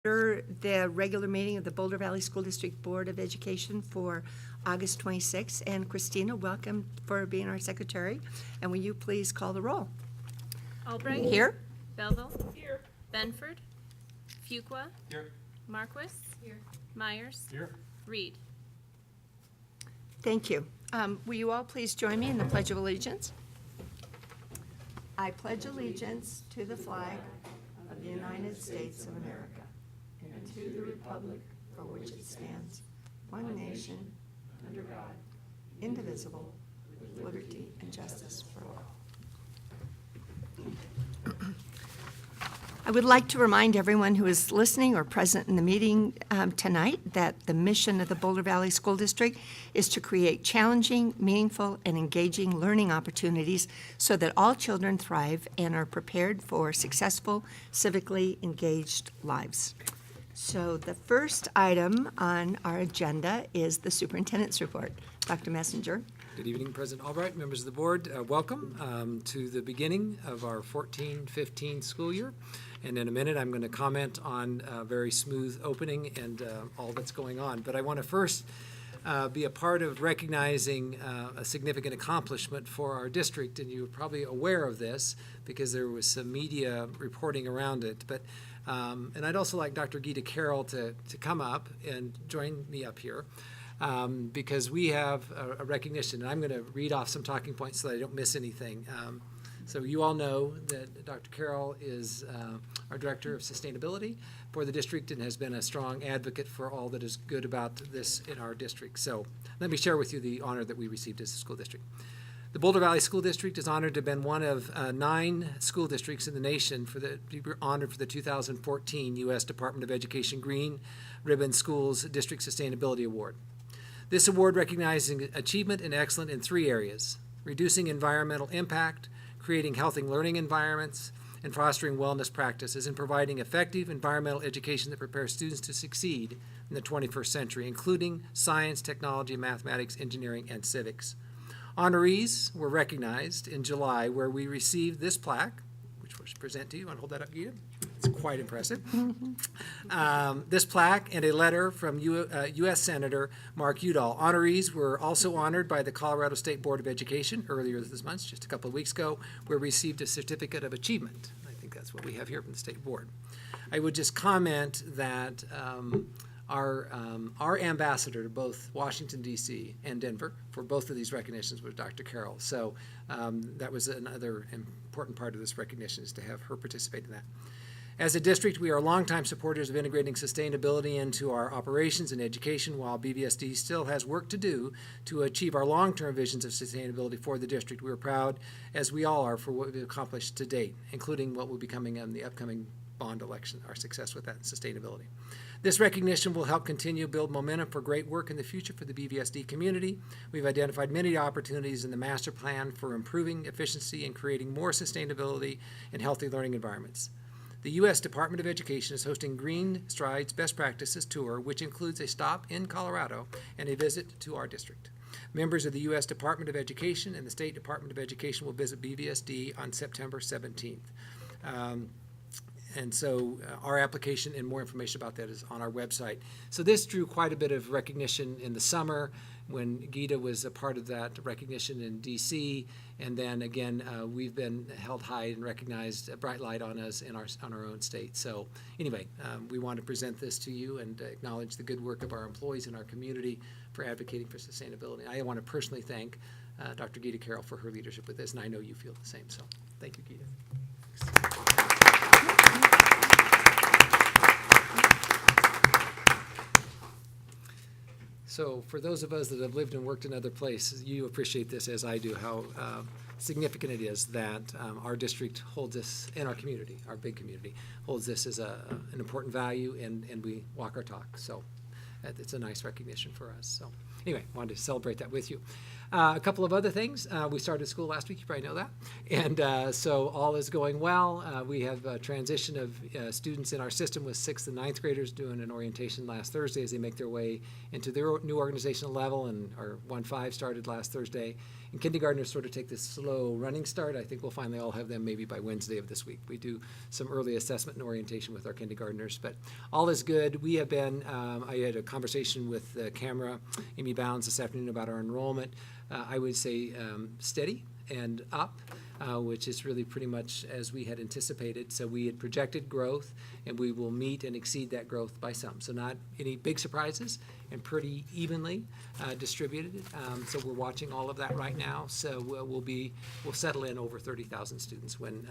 The regular meeting of the Boulder Valley School District Board of Education for August 26th. And Christina, welcome for being our secretary. And will you please call the roll? Albright. Here. Belleville. Here. Benford. Fuqua. Here. Marquis. Here. Myers. Here. Reed. Thank you. Will you all please join me in the Pledge of Allegiance? I pledge allegiance to the flag of the United States of America and to the republic for which it stands, one nation, under God, indivisible, with liberty and justice for all. I would like to remind everyone who is listening or present in the meeting tonight that the mission of the Boulder Valley School District is to create challenging, meaningful, and engaging learning opportunities so that all children thrive and are prepared for successful, civically engaged lives. So the first item on our agenda is the superintendent's report. Dr. Messenger. Good evening, President Albright, members of the board. Welcome to the beginning of our 14-15 school year. And in a minute, I'm going to comment on a very smooth opening and all that's going on. But I want to first be a part of recognizing a significant accomplishment for our district. And you're probably aware of this because there was some media reporting around it. But and I'd also like Dr. Gita Carroll to come up and join me up here. Because we have a recognition, and I'm going to read off some talking points so that I don't miss anything. So you all know that Dr. Carroll is our Director of Sustainability for the district and has been a strong advocate for all that is good about this in our district. So let me share with you the honor that we received as a school district. The Boulder Valley School District is honored to have been one of 9 school districts in the nation to be honored for the 2014 U.S. Department of Education Green Ribbon Schools District Sustainability Award. This award recognizes achievement and excellence in 3 areas: reducing environmental impact, creating healthy learning environments, and fostering wellness practices, and providing effective environmental education that prepares students to succeed in the 21st century, including science, technology, mathematics, engineering, and civics. Honorees were recognized in July, where we received this plaque, which we'll present to you. Want to hold that up, Gita? It's quite impressive. This plaque and a letter from U.S. Senator Mark Udall. Honorees were also honored by the Colorado State Board of Education earlier this month, just a couple of weeks ago, where we received a certificate of achievement. I think that's what we have here from the State Board. I would just comment that our ambassador to both Washington, D.C. and Denver for both of these recognitions was Dr. Carroll. So that was another important part of this recognition, is to have her participate in that. As a district, we are longtime supporters of integrating sustainability into our operations and education, while BVSD still has work to do to achieve our long-term visions of sustainability for the district. We are proud, as we all are, for what we've accomplished to date, including what will be coming in the upcoming bond election, our success with that sustainability. This recognition will help continue to build momentum for great work in the future for the BVSD community. We've identified many opportunities in the master plan for improving efficiency and creating more sustainability and healthy learning environments. The U.S. Department of Education is hosting Green Strides Best Practices Tour, which includes a stop in Colorado and a visit to our district. Members of the U.S. Department of Education and the State Department of Education will visit BVSD on September 17th. And so our application and more information about that is on our website. So this drew quite a bit of recognition in the summer when Gita was a part of that recognition in D.C. And then again, we've been held high and recognized, a bright light on us in on our own state. So anyway, we want to present this to you and acknowledge the good work of our employees in our community for advocating for sustainability. I want to personally thank Dr. Gita Carroll for her leadership with this, and I know you feel the same. So thank you, Gita. Thanks. So for those of us that have lived and worked in other places, you appreciate this as I do, how significant it is that our district holds this in our community, our big community, holds this as an important value, and we walk our talk. So it's a nice recognition for us. So anyway, wanted to celebrate that with you. A couple of other things. We started school last week, you probably know that. And so all is going well. We have a transition of students in our system with 6th and 9th graders doing an orientation last Thursday as they make their way into their new organizational level, and our 1-5 started last Thursday. And kindergartners sort of take this slow running start. I think we'll finally all have them maybe by Wednesday of this week. We do some early assessment and orientation with our kindergartners, but all is good. We have been, I had a conversation with the camera, Amy Bounds, this afternoon about our enrollment. I would say steady and up, which is really pretty much as we had anticipated. So we had projected growth, and we will meet and exceed that growth by some. So not any big surprises, and pretty evenly distributed. So we're watching all of that right now. So we'll settle in over 30,000 students when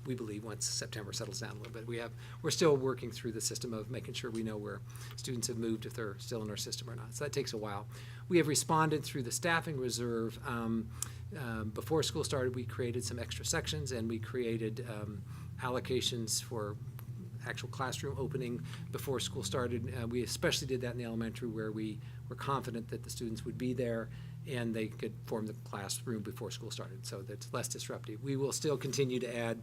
we believe once September settles down a little bit. We're still working through the system of making sure we know where students have moved, if they're still in our system or not. So that takes a while. We have responded through the staffing reserve. Before school started, we created some extra sections, and we created allocations for actual classroom opening before school started. We especially did that in the elementary, where we were confident that the students would be there and they could form the classroom before school started, so that's less disruptive. We will still continue to add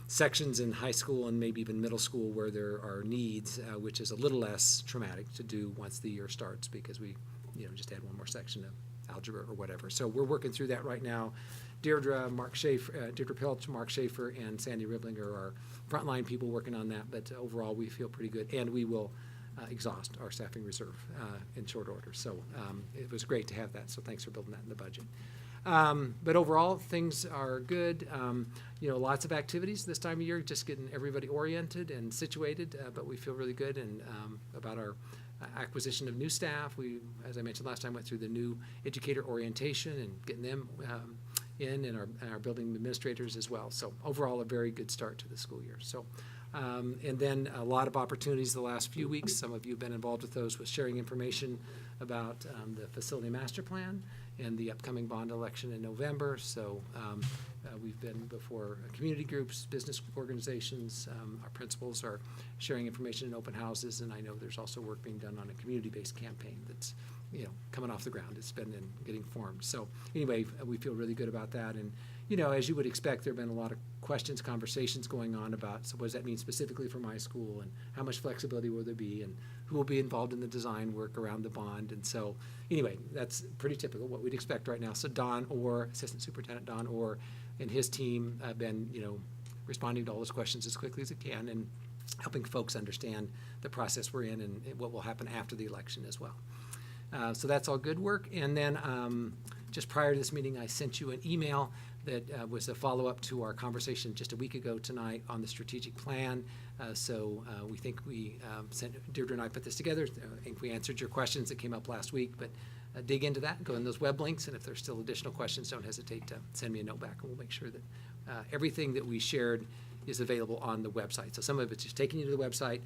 sections in high school and maybe even middle school where there are needs, which is a little less traumatic to do once the year starts, because we just add one more section of algebra or whatever. So we're working through that right now. Deirdre Pilch, Mark Schaefer, and Sandy Riblinger are frontline people working on that, but overall we feel pretty good, and we will exhaust our staffing reserve in short order. So it was great to have that, so thanks for building that in the budget. But overall, things are good. Lots of activities this time of year, just getting everybody oriented and situated, but we feel really good and about our acquisition of new staff. We, as I mentioned last time, went through the new educator orientation and getting them in, and our building administrators as well. So overall, a very good start to the school year. So, and then a lot of opportunities the last few weeks. Some of you have been involved with those, with sharing information about the facility master plan and the upcoming bond election in November. So we've been before community groups, business organizations. Our principals are sharing information in open houses, and I know there's also work being done on a community-based campaign that's coming off the ground. It's been getting formed. So anyway, we feel really good about that. And as you would expect, there have been a lot of questions, conversations going on about, so what does that mean specifically for my school, and how much flexibility will there be, and who will be involved in the design work around the bond. And so anyway, that's pretty typical, what we'd expect right now. So Assistant Superintendent Don Orr and his team have been, responding to all those questions as quickly as it can, and helping folks understand the process we're in and what will happen after the election as well. So that's all good work. And then just prior to this meeting, I sent you an email that was a follow-up to our conversation just a week ago tonight on the strategic plan. So we think Deirdre and I put this together. I think we answered your questions that came up last week, but dig into that, go in those web links, and if there's still additional questions, don't hesitate to send me a note back, and we'll make sure that everything that we shared is available on the website. So some of it's just taking you to the website.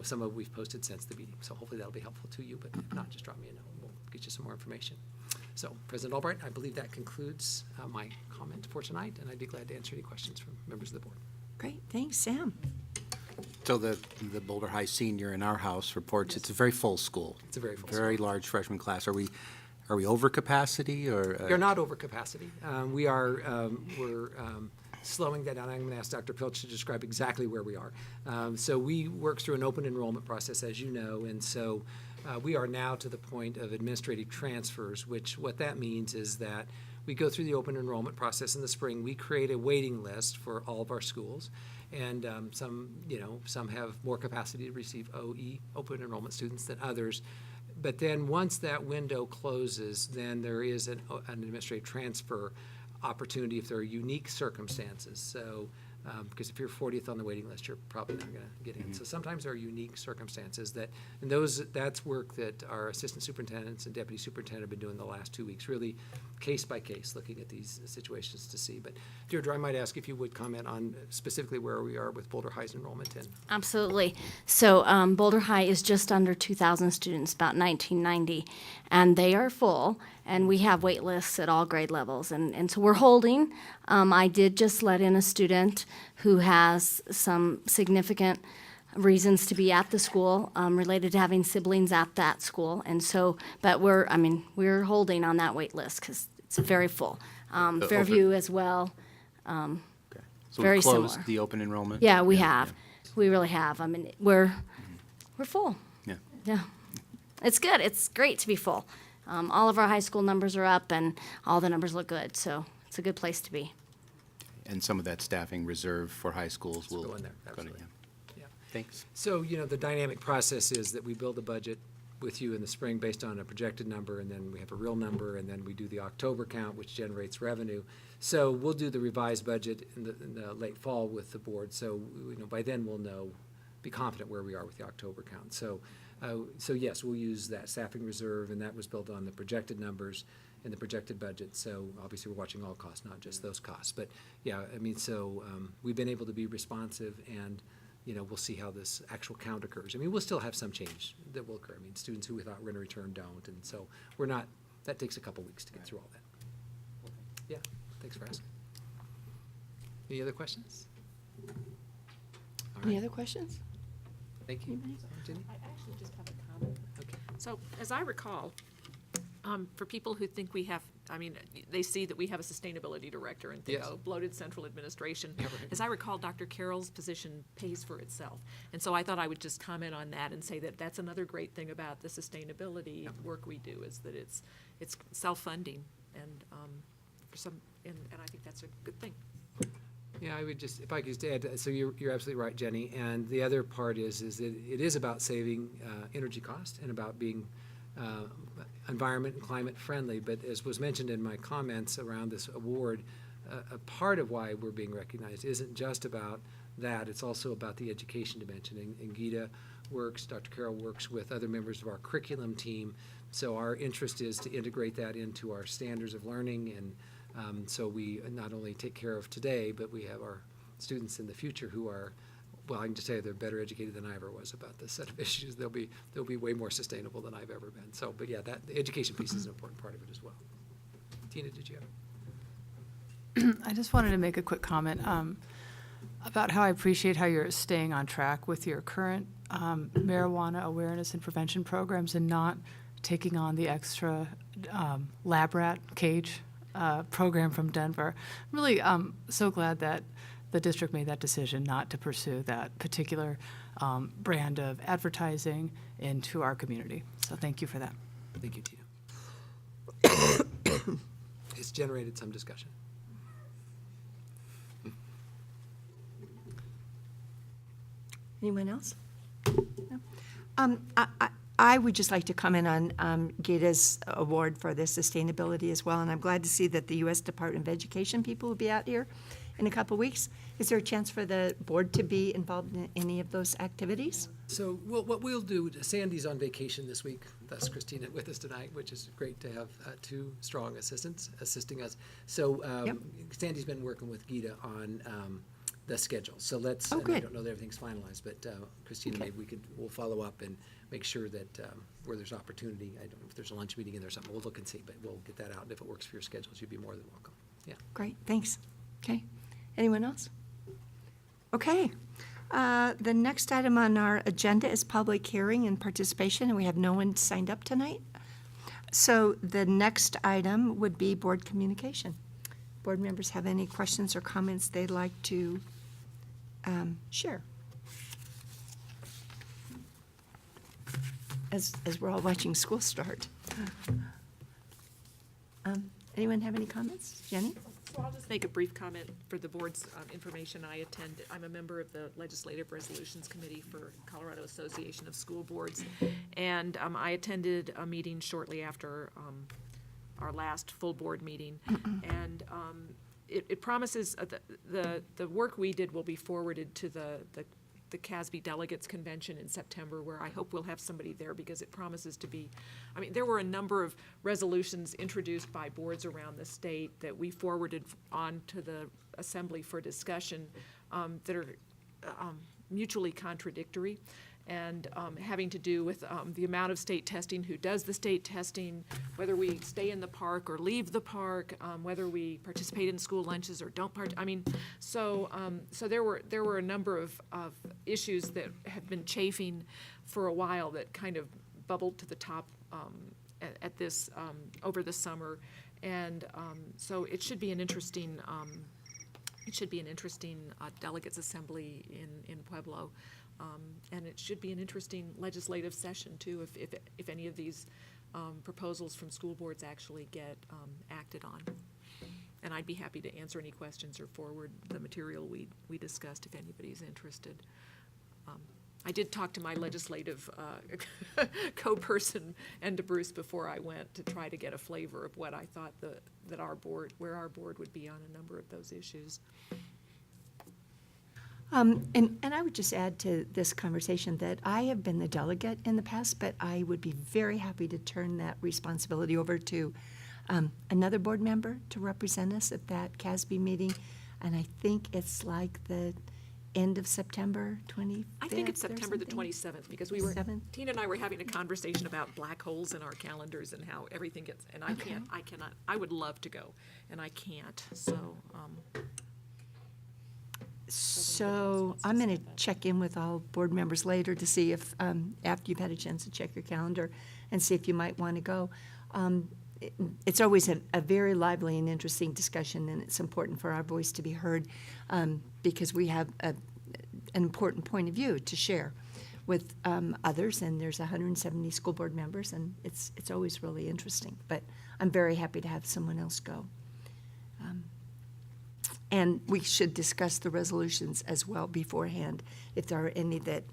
Some of it we've posted since the meeting. So hopefully that'll be helpful to you, but if not, just drop me a note. We'll get you some more information. So President Albright, I believe that concludes my comment for tonight, and I'd be glad to answer any questions from members of the board. Great, thanks, Sam. So the Boulder High senior in our house reports it's a very full school. It's a very full very school. Large freshman class. Are we over capacity or? We're not over capacity. We're slowing that down. I'm going to ask Dr. Pilch to describe exactly where we are. So we work through an open enrollment process, as you know, and so we are now to the point of administrative transfers, what that means is that we go through the open enrollment process in the spring. We create a waiting list for all of our schools, and some have more capacity to receive OE, open enrollment students, than others. But then once that window closes, then there is an administrative transfer opportunity if there are unique circumstances. So, because if you're 40th on the waiting list, you're probably not going to get in. So sometimes there are unique circumstances that's work that our assistant superintendents and deputy superintendent have been doing the last 2 weeks, really case by case, looking at these situations to see. But Deirdre, I might ask if you would comment on specifically where we are with Boulder High's enrollment in. Absolutely. So Boulder High is just under 2,000 students, about 1990, and they are full, and we have wait lists at all grade levels, and so we're holding. I did just let in a student who has some significant reasons to be at the school related to having siblings at that school. And so, but we're holding on that wait list because it's very full. Fairview as well. Okay. So Very we closed similar. the open enrollment? Yeah, we have. We really have. I mean, we're full. Yeah. Yeah. It's good. It's great to be full. All of our high school numbers are up and all the numbers look good. So it's a good place to be. And some of that staffing reserved for high schools will go in there, go to- absolutely. yeah. Yeah. Thanks. So, the dynamic process is that we build a budget with you in the spring based on a projected number, and then we have a real number, and then we do the October count, which generates revenue. So we'll do the revised budget in the late fall with the board. So, by then we'll be confident where we are with the October count. So yes, we'll use that staffing reserve, and that was built on the projected numbers and the projected budget. So obviously, we're watching all costs, not just those costs. But yeah, we've been able to be responsive, and we'll see how this actual count occurs. We'll still have some change that will occur. Students who we thought were going to return don't, and so that takes a couple weeks to get through all that. Yeah, thanks for asking. Any other questions? All Any right, other questions? thank you. Jenny? I actually just have a comment. Okay. So, as I recall, for people who think we have, they see that we have a sustainability director and think, Yes. oh, bloated central administration. Yeah, right. As I recall, Dr. Carroll's position pays for itself. And so I thought I would just comment on that and say that that's another great thing about the sustainability work we do, is that it's self-funding and and I think that's a good thing. Yeah, I would just, if I could just add, so you're absolutely right, Jenny. And the other part is that it is about saving energy cost and about being environment and climate friendly. But as was mentioned in my comments around this award, a part of why we're being recognized isn't just about that. It's also about the education dimension. And Gita Dr. Carroll works with other members of our curriculum team. So our interest is to integrate that into our standards of learning, and so we not only take care of today, but we have our students in the future who are, well, I can just tell you they're better educated than I ever was about this set of issues. They'll be way more sustainable than I've ever been. So, but yeah, the education piece is an important part of it as well. Tina, did you have? I just wanted to make a quick comment about how I appreciate how you're staying on track with your current marijuana awareness and prevention programs and not taking on the extra lab rat cage program from Denver. I'm really so glad that the district made that decision not to pursue that particular brand of advertising into our community. So thank you for that. Thank you, Tina. It's generated some discussion. Anyone else? No? I would just like to comment on Gita's award for the sustainability as well, and I'm glad to see that the U.S. Department of Education people will be out here in a couple weeks. Is there a chance for the board to be involved in any of those activities? So what we'll do, Sandy's on vacation this week, thus Christina with us tonight, which is great to have two strong assistants assisting us. So Yep. Sandy's been working with Gita on the schedule. So let's, Oh, and I good. don't know that everything's finalized, but Christina, Okay. maybe we'll follow up and make sure that where there's opportunity, I don't know if there's a lunch meeting in there or something, we'll look and see, but we'll get that out. And if it works for your schedules, you'd be more than welcome. Yeah. Great, thanks. Okay, anyone else? Okay, the next item on our agenda is public hearing and participation, and we have no one signed up tonight. So the next item would be board communication. Board members have any questions or comments they'd like to share? As we're all watching school start. Anyone have any comments? Jenny? So I'll just make a brief comment for the board's information. I'm a member of the Legislative Resolutions Committee for Colorado Association of School Boards, and I attended a meeting shortly after our last full board meeting, and it promises the work we did will be forwarded to the CASB Delegates Convention in September, where I hope we'll have somebody there, because it promises to be, there were a number of resolutions introduced by boards around the state that we forwarded on to the Assembly for discussion that are mutually contradictory. and having to do with the amount of state testing, who does the state testing, whether we stay in the park or leave the park, whether we participate in school lunches or don't I mean, so there were a number of issues that have been chafing for a while that kind of bubbled to the top at this over the summer, and so it should be an interesting delegates assembly in Pueblo, and it should be an interesting legislative session too if any of these proposals from school boards actually get acted on. And I'd be happy to answer any questions or forward the material we discussed if anybody's interested. I did talk to my legislative co-person and to Bruce before I went to try to get a flavor of what I thought where our board would be on a number of those issues. And I would just add to this conversation that I have been the delegate in the past, but I would be very happy to turn that responsibility over to another board member to represent us at that CASB meeting. And I think it's like the end of September 25th. I think it's September the something? 27th, because Tina and I were having a conversation about black holes in our calendars and how everything gets, and I cannot, I would love to go, and I can't, so. So I'm going to check in with all board members later to see if, after you've had a chance to check your calendar, and see if you might want to go. It's always a very lively and interesting discussion, and it's important for our voice to be heard because we have an important point of view to share with others, and there's 170 school board members, and it's always really interesting. But I'm very happy to have someone else go. And we should discuss the resolutions as well beforehand, if there are any that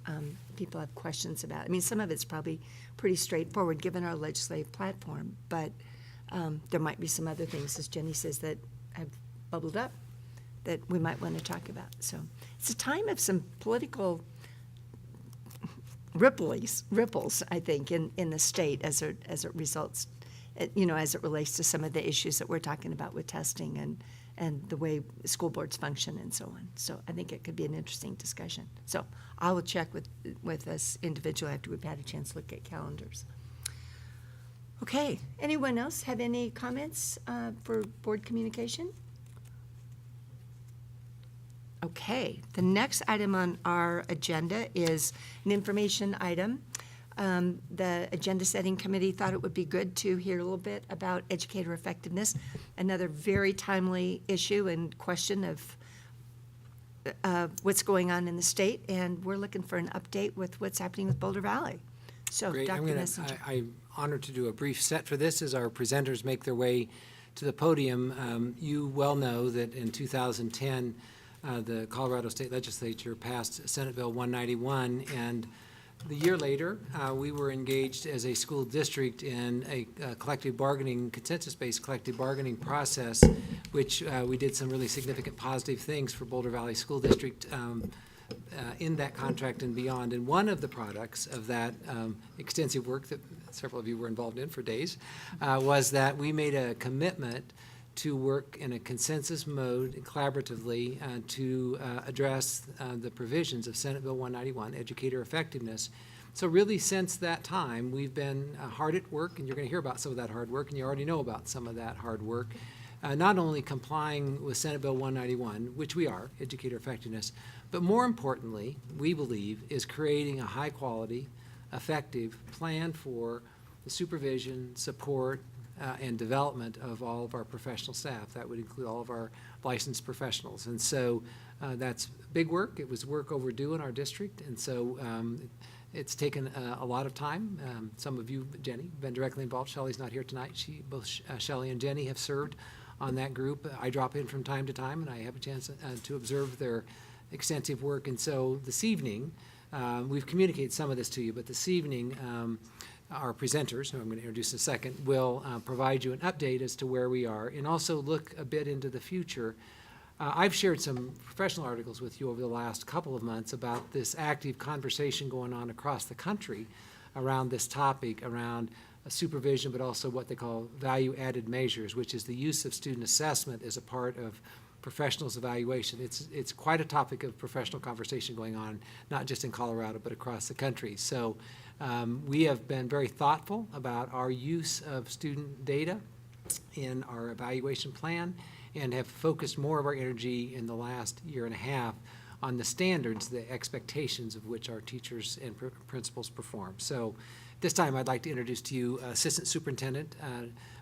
people have questions about. I mean, some of it's probably pretty straightforward, given our legislative platform, but there might be some other things, as Jenny says, that have bubbled up that we might want to talk about. So it's a time of some political ripples, I think, in the state as it results, as it relates to some of the issues that we're talking about with testing and the way school boards function and so on. So I think it could be an interesting discussion. So I will check with us individually after we've had a chance to look at calendars. Okay, anyone else have any comments for board communication? Okay, the next item on our agenda is an information item. The Agenda Setting Committee thought it would be good to hear a little bit about educator effectiveness, another very timely issue and question of what's going on in the state, and we're looking for an update with what's happening with Boulder Valley. So, Great. Dr. Messenger. I'm honored to do a brief set for this as our presenters make their way to the podium. You well know that in 2010, the Colorado State Legislature passed Senate Bill 191, and the year later, we were engaged as a school district in a collective bargaining, consensus-based collective bargaining process, which we did some really significant positive things for Boulder Valley School District in that contract and beyond. And one of the products of that extensive work that several of you were involved in for days was that we made a commitment to work in a consensus mode collaboratively to address the provisions of Senate Bill 191, educator effectiveness. So really since that time, we've been hard at work, and you're going to hear about some of that hard work, and you already know about some of that hard work, not only complying with Senate Bill 191, which we are, educator effectiveness, but more importantly, we believe, is creating a high-quality, effective plan for the supervision, support, and development of all of our professional staff. That would include all of our licensed professionals. And so that's big work. It was work overdue in our district. And so it's taken a lot of time. Some of you, Jenny, have been directly involved. Shelley's not here tonight. Both Shelley and Jenny have served on that group. I drop in from time to time, and I have a chance to observe their extensive work. And so this evening, we've communicated some of this to you, but this evening, our presenters, who I'm going to introduce in a second, will provide you an update as to where we are and also look a bit into the future. I've shared some professional articles with you over the last couple of months about this active conversation going on across the country around this topic, around supervision, but also what they call value-added measures, which is the use of student assessment as a part of professionals evaluation. It's quite a topic of professional conversation going on, not just in Colorado, but across the country. So we have been very thoughtful about our use of student data in our evaluation plan and have focused more of our energy in the last year and a half on the standards, the expectations of which our teachers and principals perform. So this time I'd like to introduce to you Assistant Superintendent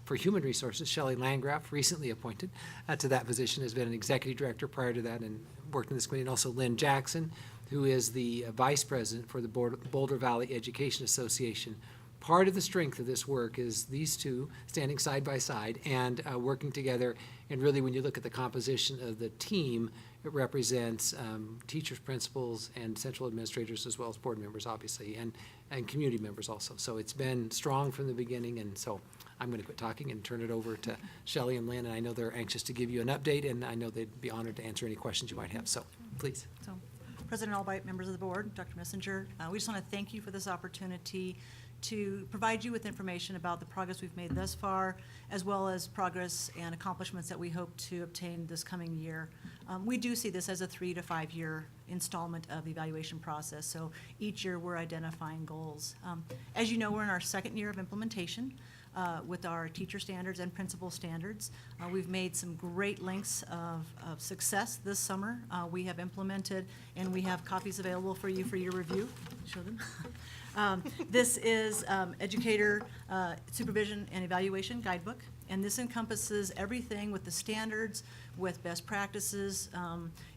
for Human Resources, Shelley Landgraf, recently appointed to that position, has been an executive director prior to that and worked in this committee, and also Lynn Jackson, who is the vice president for the Boulder Valley Education Association. Part of the strength of this work is these two standing side by side and working together. And really, when you look at the composition of the team, it represents teachers, principals, and central administrators, as well as board members, obviously, and community members also. So it's been strong from the beginning, and so I'm going to quit talking and turn it over to Shelley and Lynn, and I know they're anxious to give you an update, and I know they'd be honored to answer any questions you might have. So, please. So, President Albright, members of the board, Dr. Messenger, we just want to thank you for this opportunity to provide you with information about the progress we've made thus far, as well as progress and accomplishments that we hope to obtain this coming year. We do see this as a 3 to 5 year installment of the evaluation process, so each year we're identifying goals. As you know, we're in our second year of implementation with our teacher standards and principal standards. We've made some great links of success this summer. We have implemented, and we have copies available for you for your review. Show them. This is Educator Supervision and Evaluation Guidebook, and this encompasses everything with the standards, with best practices.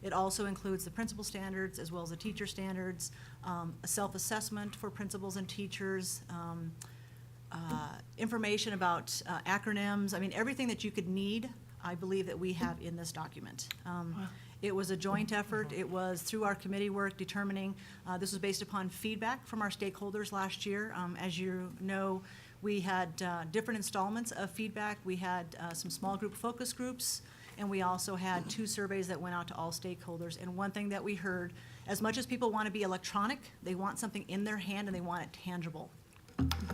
It also includes the principal standards as well as the teacher standards, a self-assessment for principals and teachers, information about acronyms. I mean, everything that you could need, I believe that we have in this document. It was a joint effort. It was through our committee work determining, this was based upon feedback from our stakeholders last year. As you know, we had different installments of feedback. We had some small group focus groups, and we also had 2 surveys that went out to all stakeholders. And one thing that we heard, as much as people want to be electronic, they want something in their hand and they want it tangible.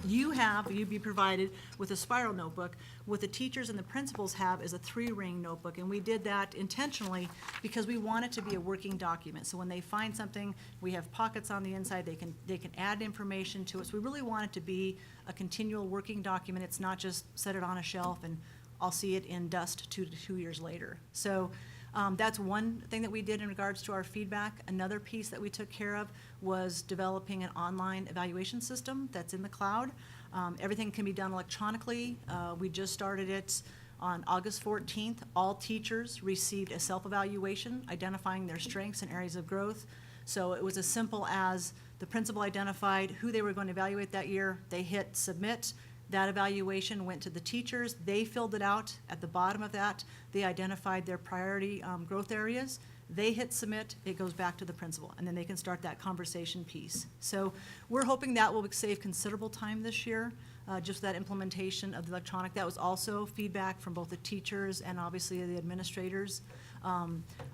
You'd be provided with a spiral notebook. What the teachers and the principals have is a 3-ring notebook, and we did that intentionally because we want it to be a working document. So when they find something, we have pockets on the inside, they can add information to it. So we really want it to be a continual working document. It's not just set it on a shelf and I'll see it in dust 2 to 2 years later. So that's one thing that we did in regards to our feedback. Another piece that we took care of was developing an online evaluation system that's in the cloud. Everything can be done electronically. We just started it on August 14th. All teachers received a self-evaluation identifying their strengths and areas of growth. So it was as simple as the principal identified who they were going to evaluate that year. They hit submit. That evaluation went to the teachers. They filled it out. At the bottom of that, they identified their priority growth areas. They hit submit. It goes back to the principal, and then they can start that conversation piece. So we're hoping that will save considerable time this year, just that implementation of the electronic. That was also feedback from both the teachers and obviously the administrators.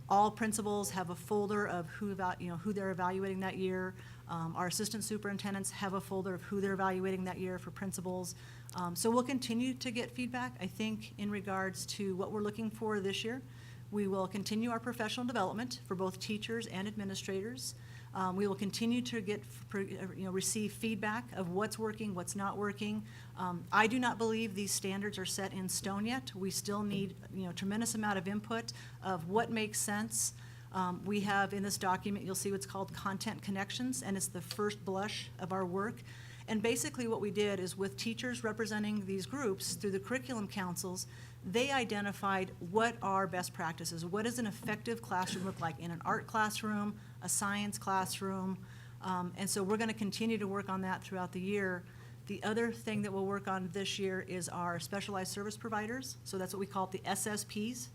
All principals have a folder of who they're evaluating that year. Our assistant superintendents have a folder of who they're evaluating that year for principals. So we'll continue to get feedback, I think, in regards to what we're looking for this year. We will continue our professional development for both teachers and administrators. We will continue to receive feedback of what's working, what's not working. I do not believe these standards are set in stone yet. We still need, tremendous amount of input of what makes sense. We have in this document, you'll see what's called content connections, and it's the first blush of our work. And basically what we did is with teachers representing these groups through the curriculum councils, they identified what are best practices. What does an effective classroom look like in an art classroom, a science classroom? And so we're going to continue to work on that throughout the year. The other thing that we'll work on this year is our specialized service providers. So that's what we call the SSPs.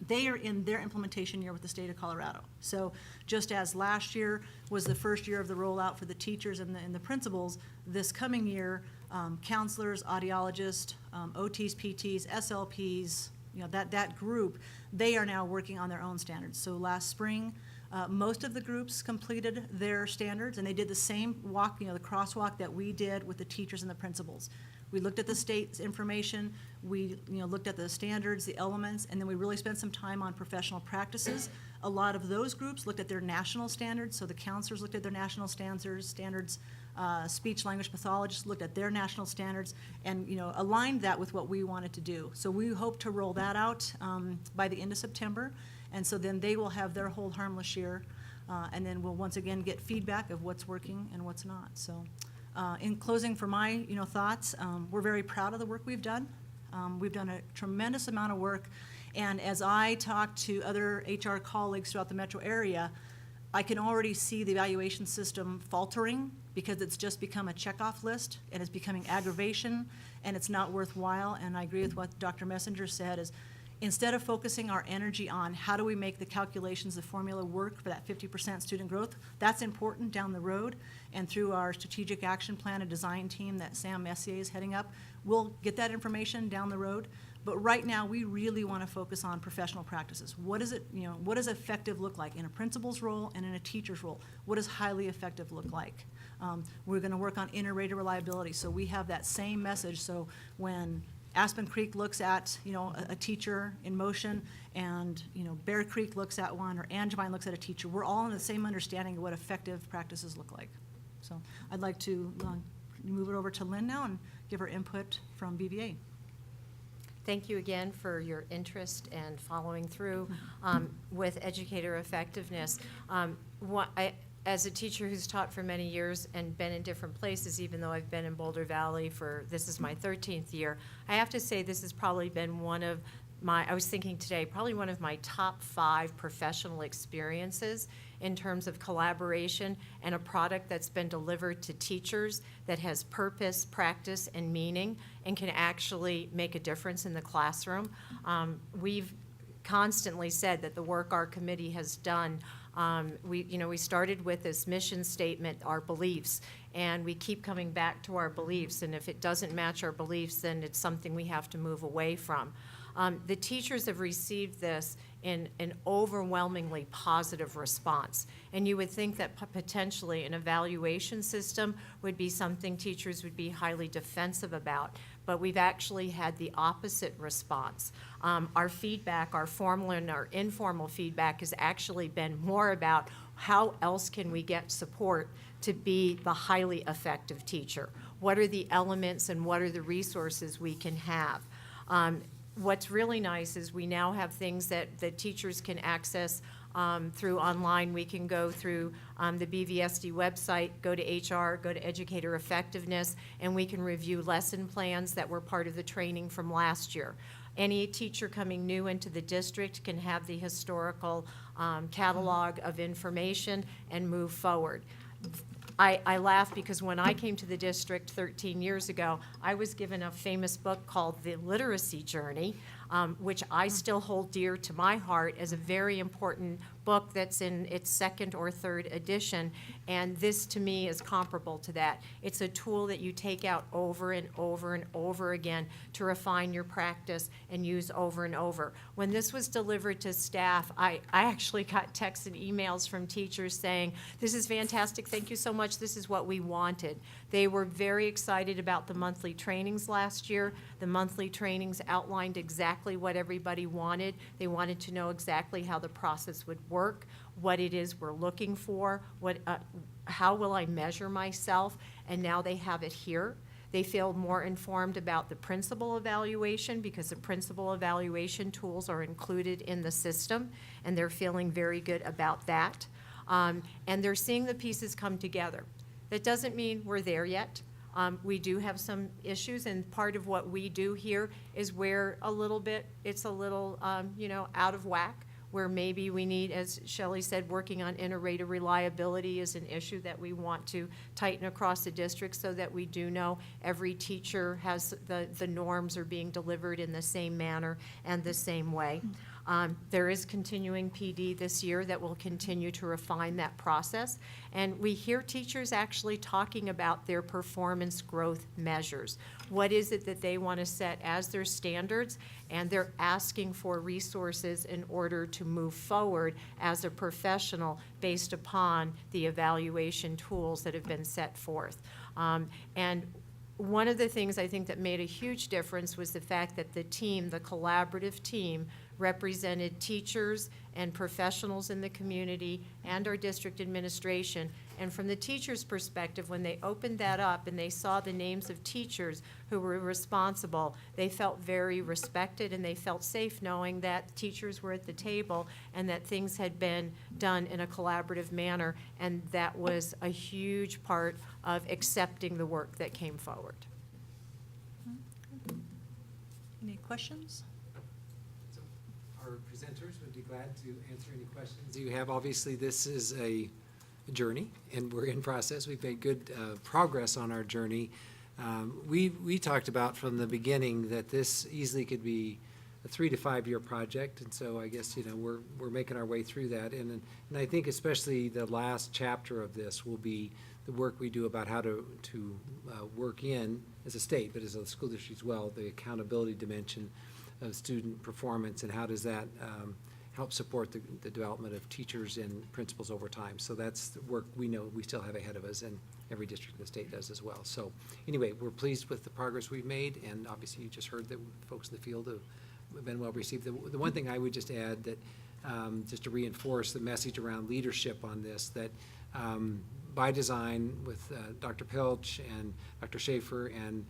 They are in their implementation year with the state of Colorado. So just as last year was the first year of the rollout for the teachers and the principals, this coming year, counselors, audiologists, OTs, PTs, SLPs, that group, they are now working on their own standards. So last spring, Most of the groups completed their standards, and they did the same walk, the crosswalk that we did with the teachers and the principals. We looked at the state's information, we, looked at the standards, the elements, and then we really spent some time on professional practices. A lot of those groups looked at their national standards, so the counselors looked at their national standards, speech language pathologists looked at their national standards, and, aligned that with what we wanted to do. So we hope to roll that out by the end of September, and so then they will have their hold harmless year, and then we'll once again get feedback of what's working and what's not. So in closing, for my thoughts, we're very proud of the work we've done. We've done a tremendous amount of work, and as I talk to other HR colleagues throughout the metro area, I can already see the evaluation system faltering because it's just become a checkoff list, and it's becoming aggravation, and it's not worthwhile. And I agree with what Dr. Messenger said, is instead of focusing our energy on how do we make the calculations, the formula work for that 50% student growth, that's important down the road. And through our strategic action plan and design team that Sam Messier is heading up, we'll get that information down the road. But right now, we really want to focus on professional practices. What does effective look like in a principal's role and in a teacher's role? What does highly effective look like? We're going to work on inter-rater reliability, so we have that same message. So when Aspen Creek looks at, a teacher in motion, and, Bear Creek looks at one, or Angevine looks at a teacher, we're all in the same understanding of what effective practices look like. So I'd like to move it over to Lynn now and give her input from BVA. Thank you again for your interest and following through with educator effectiveness. As a teacher who's taught for many years and been in different places, even though I've been in Boulder Valley this is my 13th year, I have to say this has probably been I was thinking today, probably one of my top 5 professional experiences in terms of collaboration and a product that's been delivered to teachers that has purpose, practice, and meaning and can actually make a difference in the classroom. We've constantly said that the work our committee has done, we started with this mission statement, our beliefs, and we keep coming back to our beliefs, and if it doesn't match our beliefs, then it's something we have to move away from. The teachers have received this in an overwhelmingly positive response. And you would think that potentially an evaluation system would be something teachers would be highly defensive about. But we've actually had the opposite response. Our feedback, our formal and our informal feedback, has actually been more about how else can we get support to be the highly effective teacher? What are the elements and what are the resources we can have? What's really nice is we now have things that teachers can access through online. We can go through the BVSD website, go to HR, go to educator effectiveness, and we can review lesson plans that were part of the training from last year. Any teacher coming new into the district can have the historical catalog of information and move forward. I laugh because when I came to the district 13 years ago, I was given a famous book called The Literacy Journey, which I still hold dear to my heart as a very important book that's in its 2nd or 3rd edition, and this to me is comparable to that. It's a tool that you take out over and over and over again to refine your practice and use over and over. When this was delivered to staff, I actually got texts and emails from teachers saying, "This is fantastic, thank you so much, this is what we wanted." They were very excited about the monthly trainings last year. The monthly trainings outlined exactly what everybody wanted. They wanted to know exactly how the process would work, what it is we're looking for, how will I measure myself, and now they have it here. They feel more informed about the principal evaluation because the principal evaluation tools are included in the system, and they're feeling very good about that. And they're seeing the pieces come together. That doesn't mean we're there yet. We do have some issues, and part of what we do here is where it's a little, out of whack, where maybe we need, as Shelley said, working on inter-rater reliability is an issue that we want to tighten across the district so that we do know every teacher has the norms are being delivered in the same manner and the same way. There is continuing PD this year that will continue to refine that process. And we hear teachers actually talking about their performance growth measures. What is it that they want to set as their standards? And they're asking for resources in order to move forward as a professional based upon the evaluation tools that have been set forth. And one of the things I think that made a huge difference was the fact that the team, the collaborative team, represented teachers and professionals in the community and our district administration. And from the teachers' perspective, when they opened that up and they saw the names of teachers who were responsible, they felt very respected and they felt safe knowing that teachers were at the table and that things had been done in a collaborative manner. And that was a huge part of accepting the work that came forward. Any questions? Our presenters would be glad to answer any questions you have. Obviously, this is a journey, and we're in process. We've made good progress on our journey. We talked about from the beginning that this easily could be a 3 to 5 year project, and so I guess we're making our way through that. And I think especially the last chapter of this will be the work we do about how to work in as a state, but as a school district as well, the accountability dimension of student performance, and how does that help support the development of teachers and principals over time. So that's the work we know we still have ahead of us, and every district in the state does as well. So anyway, we're pleased with the progress we've made, and obviously you just heard that folks in the field have been well received. The one thing I would just add that, just to reinforce the message around leadership on this, that by design with Dr. Pilch and Dr. Schaefer and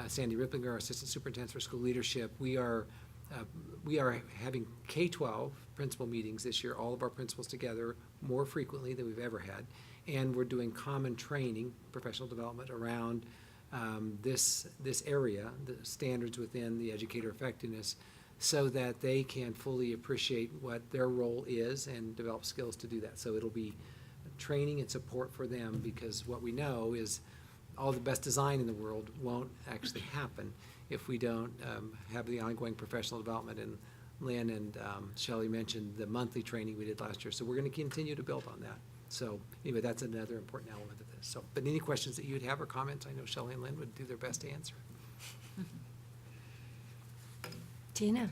Sandy Ripplinger, our Assistant Superintendent for School Leadership, we are having K-12 principal meetings this year, all of our principals together more frequently than we've ever had. And we're doing common training, professional development around this area, the standards within the educator effectiveness, so that they can fully appreciate what their role is and develop skills to do that. So it'll be training and support for them, because what we know is all the best design in the world won't actually happen if we don't have the ongoing professional development. And Lynn and Shelley mentioned the monthly training we did last year. So we're going to continue to build on that. So anyway, that's another important element of this. So, but any questions that you'd have or comments, I know Shelley and Lynn would do their best to answer. Tina?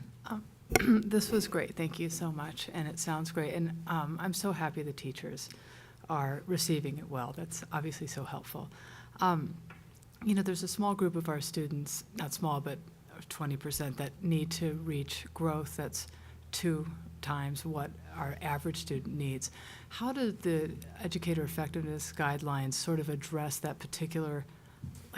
This was great. Thank you so much. And it sounds great. And I'm so happy the teachers are receiving it well. That's obviously so helpful. There's a small group of our students, not small, but 20%, that need to reach growth that's 2 times what our average student needs. How do the educator effectiveness guidelines sort of address that particular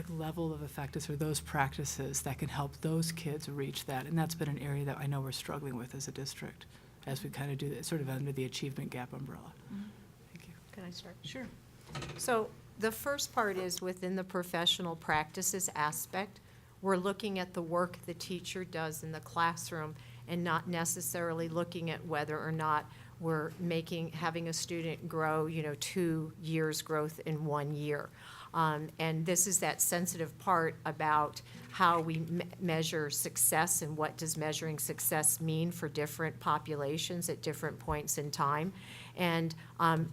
level of effectiveness or those practices that can help those kids reach that? And that's been an area that I know we're struggling with as a district as we kind of do that, sort of under the achievement gap umbrella. Mm-hmm. Thank you. Can I start? Sure. So the first part is within the professional practices aspect, we're looking at the work the teacher does in the classroom and not necessarily looking at whether or not we're having a student grow, 2 years growth in 1 year. And this is that sensitive part about how we measure success and what does measuring success mean for different populations at different points in time. And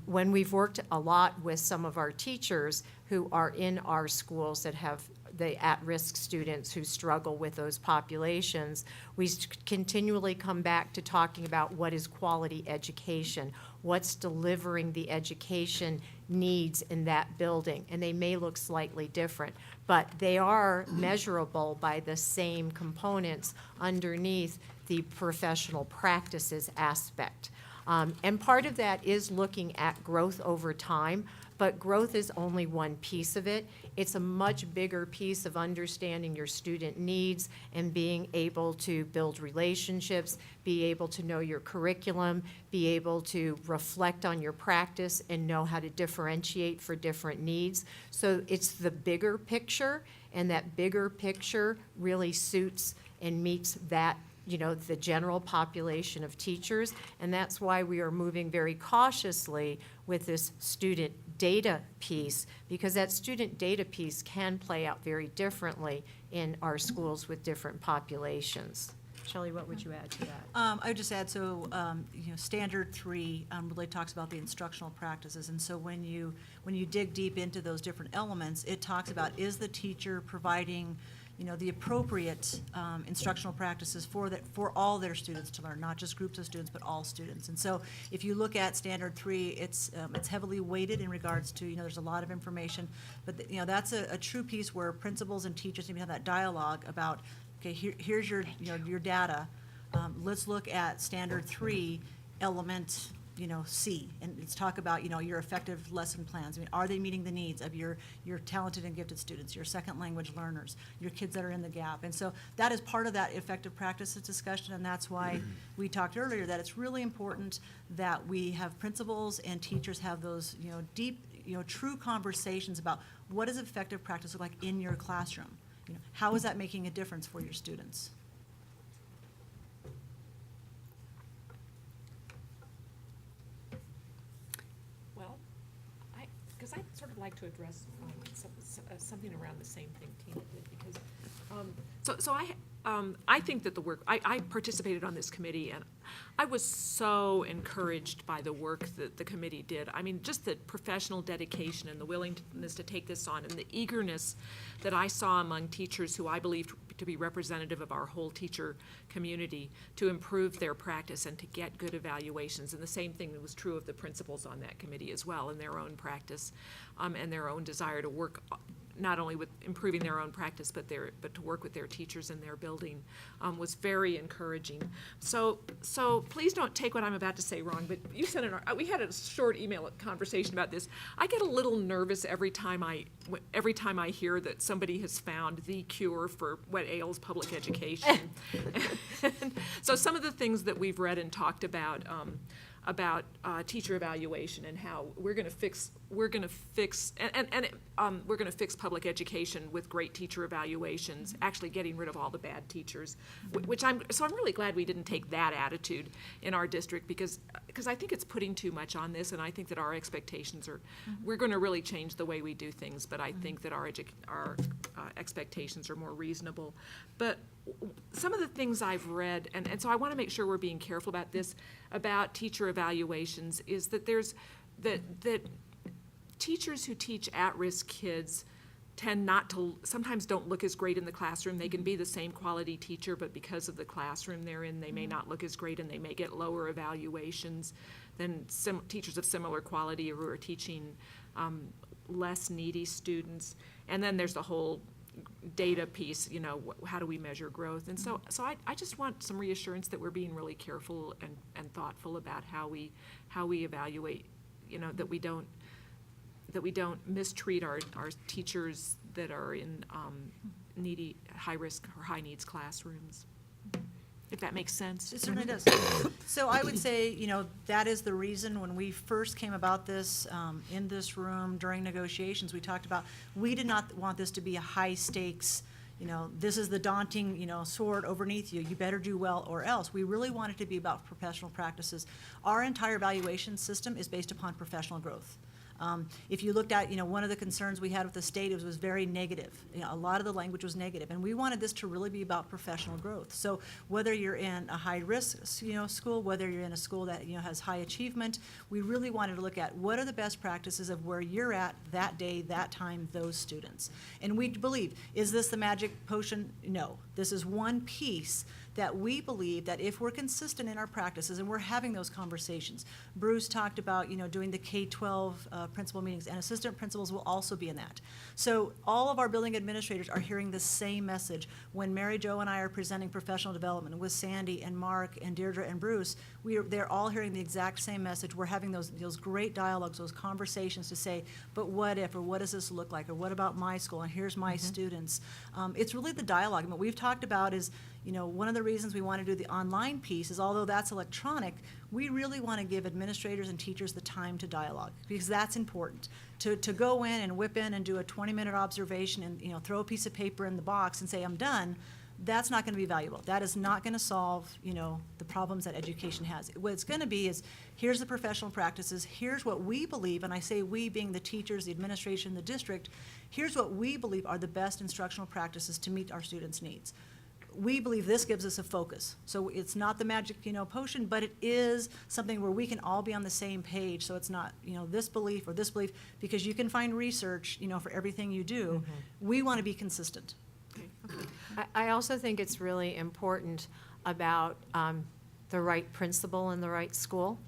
when we've worked a lot with some of our teachers who are in our schools that have the at-risk students who struggle with those populations, we continually come back to talking about what is quality education, what's delivering the education needs in that building. And they may look slightly different, but they are measurable by the same components underneath the professional practices aspect. And part of that is looking at growth over time, but growth is only one piece of it. It's a much bigger piece of understanding your student needs and being able to build relationships, be able to know your curriculum, be able to reflect on your practice and know how to differentiate for different needs. So it's the bigger picture, and that bigger picture really suits and meets that the general population of teachers, and that's why we are moving very cautiously with this student data piece, because that student data piece can play out very differently in our schools with different populations. Shelley, what would you add to that? I would just add, so, standard 3 really talks about the instructional practices. And so when you dig deep into those different elements, it talks about, is the teacher providing, the appropriate instructional practices for all their students to learn, not just groups of students, but all students. And so if you look at standard 3, it's heavily weighted in regards to, there's a lot of information. But, that's a true piece where principals and teachers need to have that dialogue about, okay, here's your, your data. Let's look at standard 3, element, C, and let's talk about, your effective lesson plans. I mean, are they meeting the needs of your talented and gifted students, your second language learners, your kids that are in the gap? And so that is part of that effective practices discussion, and that's why we talked earlier that it's really important that we have principals and teachers have those, deep, true conversations about what does effective practice look like in your classroom? How is that making a difference for your students? Well, because I'd sort of like to address something around the same thing Tina did, because, I think that the work, I participated on this committee, and I was so encouraged by the work that the committee did. I mean, just the professional dedication and the willingness to take this on, and the eagerness that I saw among teachers who I believed to be representative of our whole teacher community to improve their practice and to get good evaluations. And the same thing was true of the principals on that committee as well, in their own practice and their own desire to work not only with improving their own practice, but to work with their teachers in their building was very encouraging. So please don't take what I'm about to say wrong, but you sent we had a short email conversation about this. I get a little nervous every time I hear that somebody has found the cure for what ails public education. And so some of the things that we've read and talked about teacher evaluation and how we're going to fix public education with great teacher evaluations, actually getting rid of all the bad teachers, which I'm really glad we didn't take that attitude in our district, because I think it's putting too much on this, and I think that our expectations are, we're going to really change the way we do things, but I think that our expectations are more reasonable. But some of the things I've read, and so I want to make sure we're being careful about this, about teacher evaluations, is that that teachers who teach at-risk kids sometimes don't look as great in the classroom. They can be the same quality teacher, but because of the classroom they're in, they may not look as great, and they may get lower evaluations than teachers of similar quality who are teaching less needy students. And then there's the whole data piece, how do we measure growth? And so I just want some reassurance that we're being really careful and thoughtful about how we evaluate, that we don't mistreat our teachers that are in needy, high-risk or high-needs classrooms, if that makes sense. It certainly does. So I would say, that is the reason when we first came about this in this room during negotiations, we talked about, we did not want this to be a high-stakes, this is the daunting, sword underneath you, you better do well or else. We really want it to be about professional practices. Our entire evaluation system is based upon professional growth. If you looked at, one of the concerns we had with the state was very negative. A lot of the language was negative, and we wanted this to really be about professional growth. So whether you're in a high-risk, school, whether you're in a school that, has high achievement, we really wanted to look at what are the best practices of where you're at that day, that time, those students. And we believe, is this the magic potion? No. This is one piece that we believe that if we're consistent in our practices and we're having those conversations. Bruce talked about, doing the K-12 principal meetings, and assistant principals will also be in that. So all of our building administrators are hearing the same message. When Mary Jo and I are presenting professional development with Sandy and Mark and Deirdre and Bruce, they're all hearing the exact same message. We're having those great dialogues, those conversations to say, but what if, or what does this look like, or what about my school, and here's my students. It's really the dialogue. And what we've talked about is, one of the reasons we want to do the online piece is, although that's electronic, we really want to give administrators and teachers the time to dialogue, because that's important. To go in and whip in and do a 20-minute observation and, throw a piece of paper in the box and say, I'm done, that's not going to be valuable. That is not going to solve, the problems that education has. What it's going to be is, here's the professional practices, here's what we believe, and I say we being the teachers, the administration, the district, here's what we believe are the best instructional practices to meet our students' needs. we believe this gives us a focus. So it's not the magic, potion, but it is something where we can all be on the same page. So it's not, this belief or this belief, because you can find research, for everything you do. We want to be consistent. I also think it's really important about the right principal in the right school,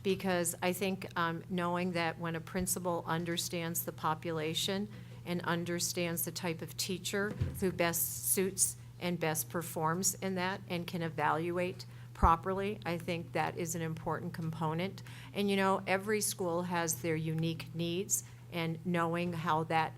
because I think knowing that when a principal understands the population and understands the type of teacher who best suits and best performs in that and can evaluate properly, I think that is an important component. And every school has their unique needs, and knowing how that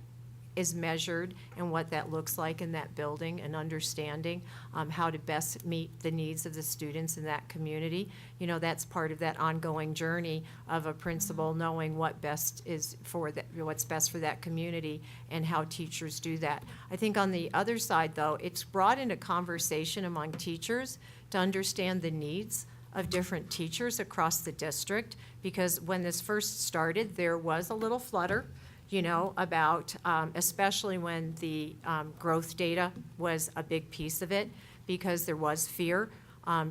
is measured and what that looks like in that building, and understanding how to best meet the needs of the students in that community. That's part of that ongoing journey of a principal knowing what best is for what's best for that community and how teachers do that. I think on the other side, though, it's brought into conversation among teachers to understand the needs of different teachers across the district, because when this first started, there was a little flutter, about, especially when the growth data was a big piece of it, because there was fear,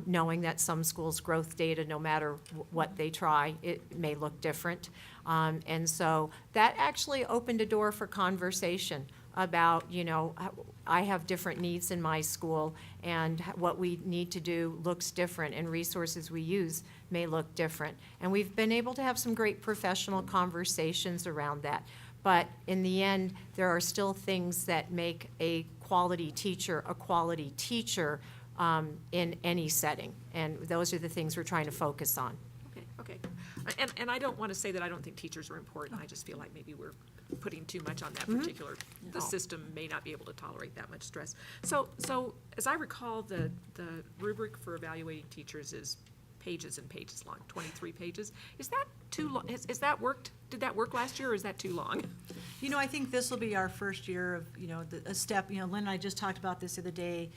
knowing that some schools' growth data, no matter what they try, it may look different. And so that actually opened a door for conversation about, I have different needs in my school, and what we need to do looks different, and resources we use may look different. And we've been able to have some great professional conversations around that. But in the end, there are still things that make a quality teacher in any setting. And those are the things we're trying to focus on. Okay. And I don't want to say that I don't think teachers are important. I just feel like maybe we're putting too much on that particular, the system may not be able to tolerate that much stress. So as I recall, the rubric for evaluating teachers is pages and pages long, 23 pages. Is that too long? Is that worked? Did that work last year, or is that too long? I think this will be our first year of, a step, Lynn and I just talked about this the other day.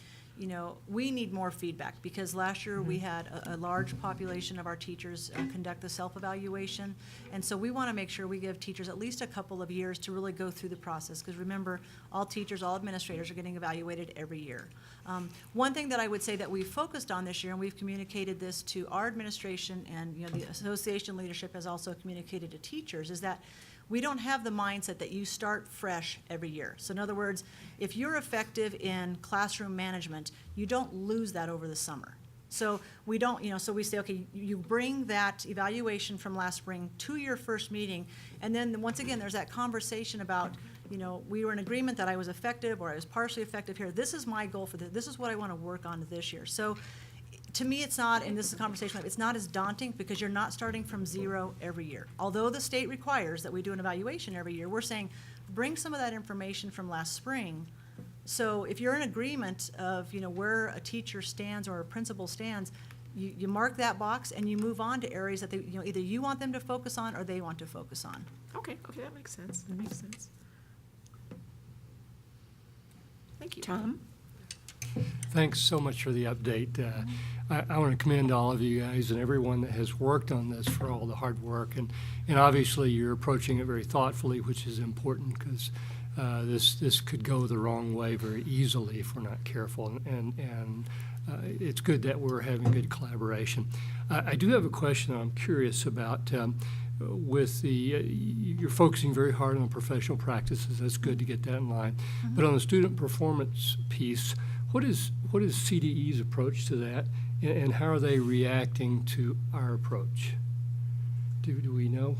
We need more feedback, because last year we had a large population of our teachers conduct the self-evaluation. And so we want to make sure we give teachers at least a couple of years to really go through the process, because remember, all teachers, all administrators are getting evaluated every year. One thing that I would say that we've focused on this year, and we've communicated this to our administration, and the association leadership has also communicated to teachers, is that we don't have the mindset that you start fresh every year. So in other words, if you're effective in classroom management, you don't lose that over the summer. So we don't, so we say, okay, you bring that evaluation from last spring to your first meeting, and then once again, there's that conversation about, we were in agreement that I was effective, or I was partially effective here. This is my goal for this. This is what I want to work on this year. So to me, it's not, and this is a conversation, it's not as daunting, because you're not starting from zero every year. Although the state requires that we do an evaluation every year, we're saying bring some of that information from last spring. So if you're in agreement of, where a teacher stands or a principal stands, you mark that box and you move on to areas that they, either you want them to focus on or they want to focus on. Okay, that makes sense. Thank you. Tom? Thanks so much for the update. I want to commend all of you guys and everyone that has worked on this for all the hard work. And obviously, you're approaching it very thoughtfully, which is important, because this could go the wrong way very easily if we're not careful. And it's good that we're having good collaboration. I do have a question I'm curious about. With you're focusing very hard on professional practices. That's good to get that in line. But on the student performance piece, what is CDE's approach to that, and how are they reacting to our approach? Do we know?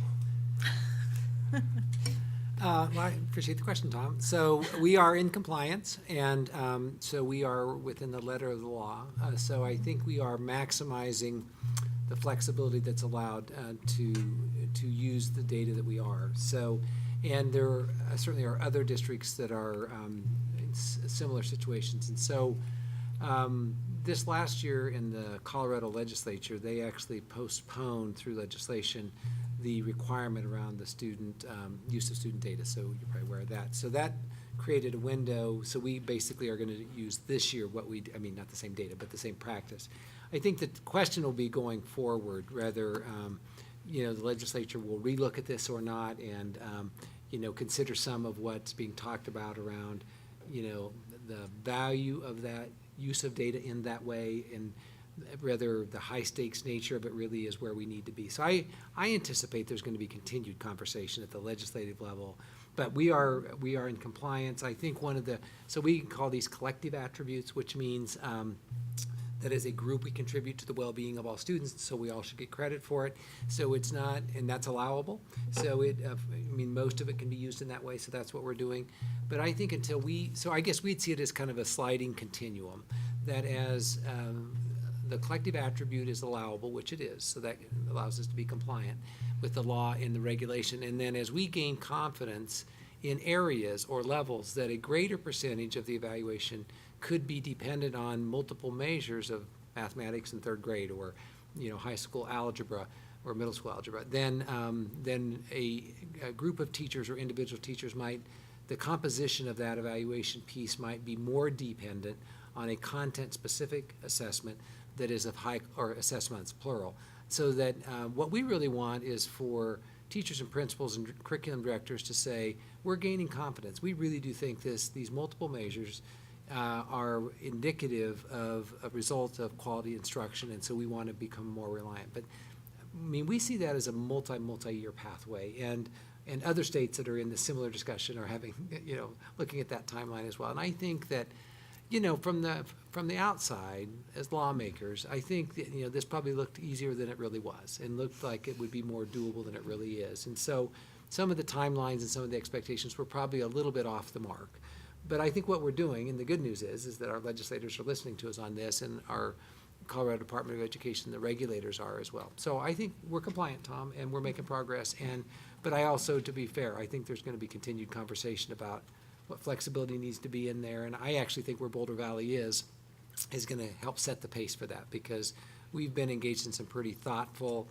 Well, I appreciate the question, Tom. So we are in compliance, and so we are within the letter of the law. So I think we are maximizing the flexibility that's allowed to use the data that we are. So, and there certainly are other districts that are in similar situations. And so this last year in the Colorado legislature, they actually postponed through legislation the requirement around the student use of student data. So you're probably aware of that. So that created a window. So we basically are going to use this year what not the same data, but the same practice. I think the question will be going forward, whether the legislature will relook at this or not, and consider some of what's being talked about around the value of that use of data in that way, and rather the high-stakes nature of it really is where we need to be. So I anticipate there's going to be continued conversation at the legislative level, but we are in compliance. I think so we can call these collective attributes, which means that as a group we contribute to the well-being of all students, so we all should get credit for it. So it's not, and that's allowable. So most of it can be used in that way, so that's what we're doing. But I think so I guess we'd see it as kind of a sliding continuum, that as the collective attribute is allowable, which it is, so that allows us to be compliant with the law and the regulation. And then as we gain confidence in areas or levels that a greater percentage of the evaluation could be dependent on multiple measures of mathematics in third grade, or high school algebra or middle school algebra, then a group of teachers or individual teachers the composition of that evaluation piece might be more dependent on a content-specific assessment that is of high, or assessments, plural. So that what we really want is for teachers and principals and curriculum directors to say, we're gaining confidence. We really do think these multiple measures are indicative of a result of quality instruction, and so we want to become more reliant. But we see that as a multi-year pathway, and other states that are in the similar discussion are having, looking at that timeline as well. And I think that, from the outside as lawmakers, I think that, this probably looked easier than it really was, and looked like it would be more doable than it really is. And so some of the timelines and some of the expectations were probably a little bit off the mark. But I think what we're doing, and the good news is that our legislators are listening to us on this, and our Colorado Department of Education, the regulators are as well. So I think we're compliant, Tom, and we're making progress. But I also, to be fair, I think there's going to be continued conversation about what flexibility needs to be in there. And I actually think where Boulder Valley is going to help set the pace for that, because we've been engaged in some pretty thoughtful,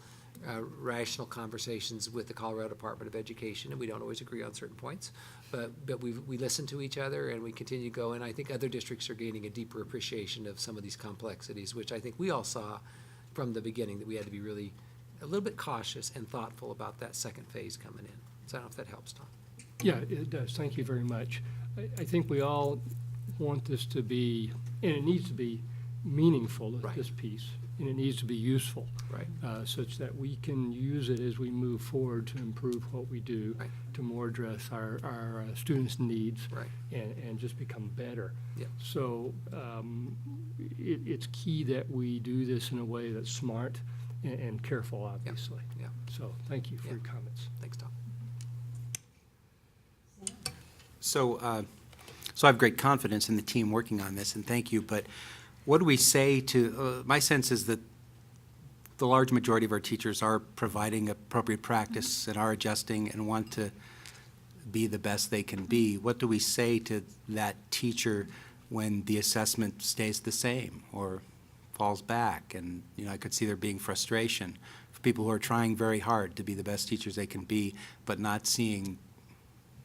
rational conversations with the Colorado Department of Education, and we don't always agree on certain points, but we listen to each other and we continue to go. And I think other districts are gaining a deeper appreciation of some of these complexities, which I think we all saw from the beginning, that we had to be really a little bit cautious and thoughtful about that second phase coming in. So I don't know if that helps, Tom. Yeah, it does. Thank you very much. I think we all want this to be, and it needs to be meaningful, Right. this piece, and it needs to be useful. Right. Such that we can use it as we move forward to improve what we do, Right. to more address our students' needs, Right. and just become better. Yep. So it's key that we do this in a way that's smart and careful, obviously. Yeah. So thank you for Yeah. your comments. Thanks, Tom. So I have great confidence in the team working on this, and thank you. But what do we say to, my sense is that the large majority of our teachers are providing appropriate practice and are adjusting and want to be the best they can be. What do we say to that teacher when the assessment stays the same or falls back? And, I could see there being frustration for people who are trying very hard to be the best teachers they can be, but not seeing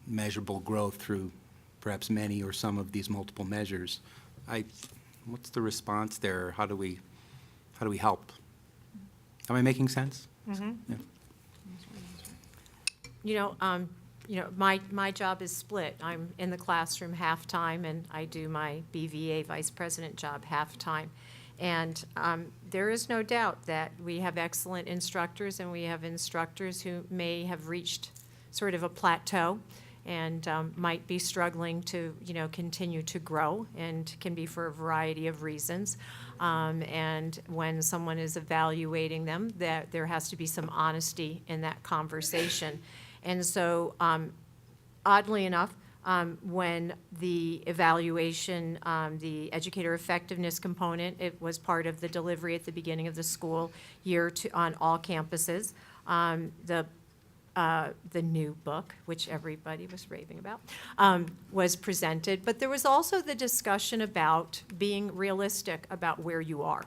measurable growth through perhaps many or some of these multiple measures. What's the response there? How do we help? Am I making sense? Mm-hmm. Yeah. My job is split. I'm in the classroom half-time, and I do my BVA vice president job half-time. And there is no doubt that we have excellent instructors, and we have instructors who may have reached sort of a plateau and might be struggling to, continue to grow, and can be for a variety of reasons. And when someone is evaluating them, that there has to be some honesty in that conversation. And so, oddly enough, when the evaluation, the educator effectiveness component, it was part of the delivery at the beginning of the school year on all campuses. The new book, which everybody was raving about, was presented. But there was also the discussion about being realistic about where you are,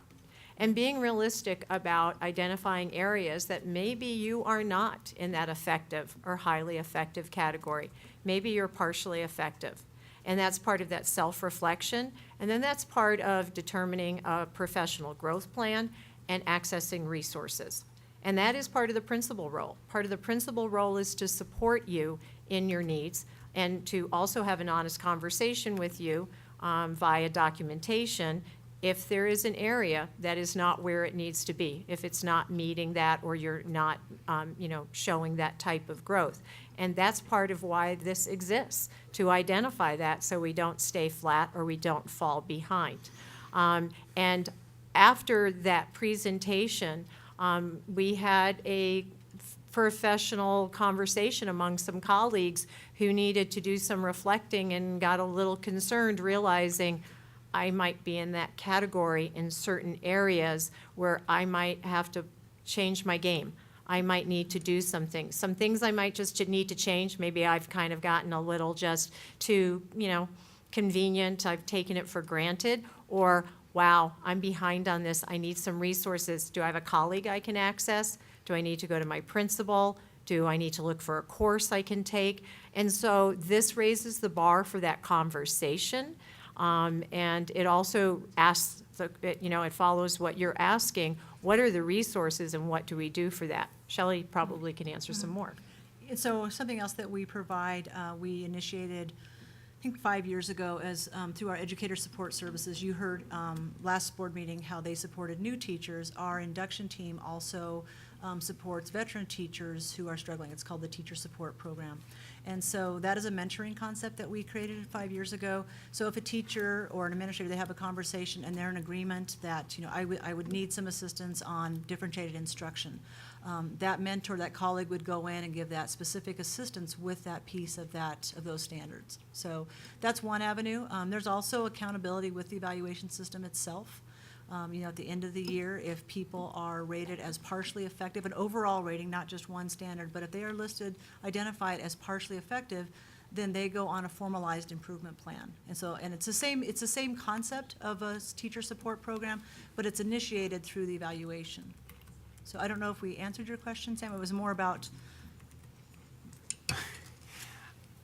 and being realistic about identifying areas that maybe you are not in that effective or highly effective category. Maybe you're partially effective. And that's part of that self-reflection. And then that's part of determining a professional growth plan and accessing resources. And that is part of the principal role. Part of the principal role is to support you in your needs, and to also have an honest conversation with you via documentation if there is an area that is not where it needs to be, if it's not meeting that or you're not, showing that type of growth. And that's part of why this exists, to identify that so we don't stay flat or we don't fall behind. And after that presentation, we had a professional conversation among some colleagues who needed to do some reflecting and got a little concerned, realizing I might be in that category in certain areas where I might have to change my game. I might need to do some things. Some things I might just need to change. Maybe I've kind of gotten a little just too, convenient. I've taken it for granted. Or, wow, I'm behind on this. I need some resources. Do I have a colleague I can access? Do I need to go to my principal? Do I need to look for a course I can take? And so this raises the bar for that conversation. And it also asks, it follows what you're asking. What are the resources and what do we do for that? Shelley probably can answer some more. And so something else that we provide, we initiated, I think 5 years ago, as through our educator support services. You heard last board meeting how they supported new teachers. Our induction team also supports veteran teachers who are struggling. It's called the Teacher Support Program. And so that is a mentoring concept that we created 5 years ago. So if a teacher or an administrator, they have a conversation and they're in agreement that, I would need some assistance on differentiated instruction, that mentor, that colleague would go in and give that specific assistance with that piece of those standards. So that's one avenue. There's also accountability with the evaluation system itself. At the end of the year, if people are rated as partially effective, an overall rating, not just one standard, but if they are identified as partially effective, then they go on a formalized improvement plan. And it's the same concept of a teacher support program, but it's initiated through the evaluation. So I don't know if we answered your question, Sam. It was more about.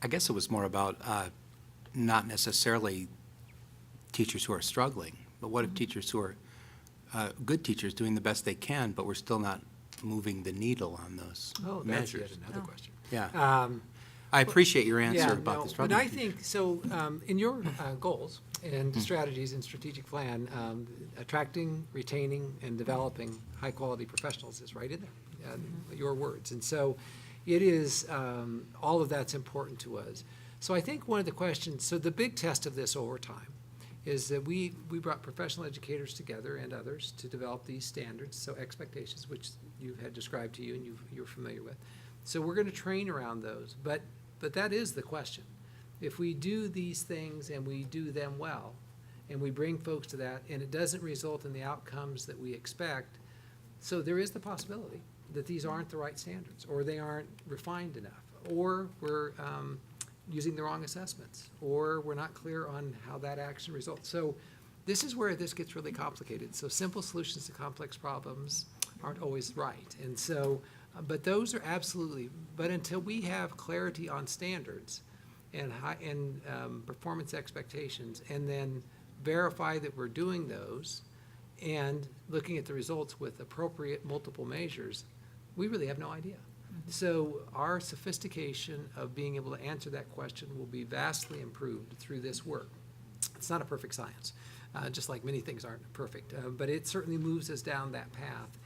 I guess it was more about not necessarily teachers who are struggling, but what if teachers who are good teachers doing the best they can, but we're still not moving the needle on those Oh, that's yet measures? another question. Yeah. I appreciate your answer about the But struggling I teachers. think, so in your goals and strategies and strategic plan, attracting, retaining, and developing high-quality professionals is right in there, your words. And so it is, all of that's important to us. So I think one of the questions, so the big test of this over time is that we brought professional educators together and others to develop these standards, so expectations, which you had described to you and you're familiar with. So we're going to train around those, but that is the question. If we do these things and we do them well, and we bring folks to that, and it doesn't result in the outcomes that we expect, so there is the possibility that these aren't the right standards, or they aren't refined enough, or we're using the wrong assessments, or we're not clear on how that action results. So this is where this gets really complicated. So simple solutions to complex problems aren't always right. And so, but those are absolutely, but until we have clarity on standards and performance expectations, and then verify that we're doing those and looking at the results with appropriate multiple measures, we really have no idea. So our sophistication of being able to answer that question will be vastly improved through this work. It's not a perfect science, just like many things aren't perfect, but it certainly moves us down that path.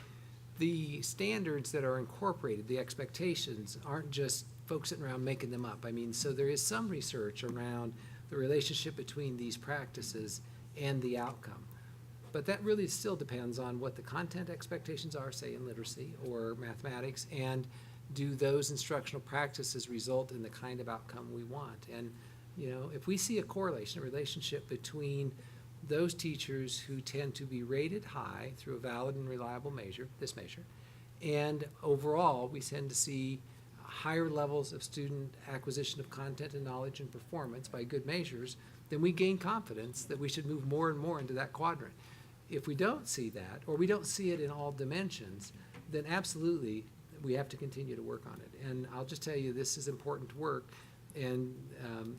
The standards that are incorporated, the expectations, aren't just folks sitting around making them up. I mean, so there is some research around the relationship between these practices and the outcome. But that really still depends on what the content expectations are, say in literacy or mathematics, and do those instructional practices result in the kind of outcome we want? And, if we see a correlation, a relationship between those teachers who tend to be rated high through a valid and reliable measure, this measure, and overall we tend to see higher levels of student acquisition of content and knowledge and performance by good measures, then we gain confidence that we should move more and more into that quadrant. If we don't see that, or we don't see it in all dimensions, then absolutely we have to continue to work on it. And I'll just tell you, this is important work, and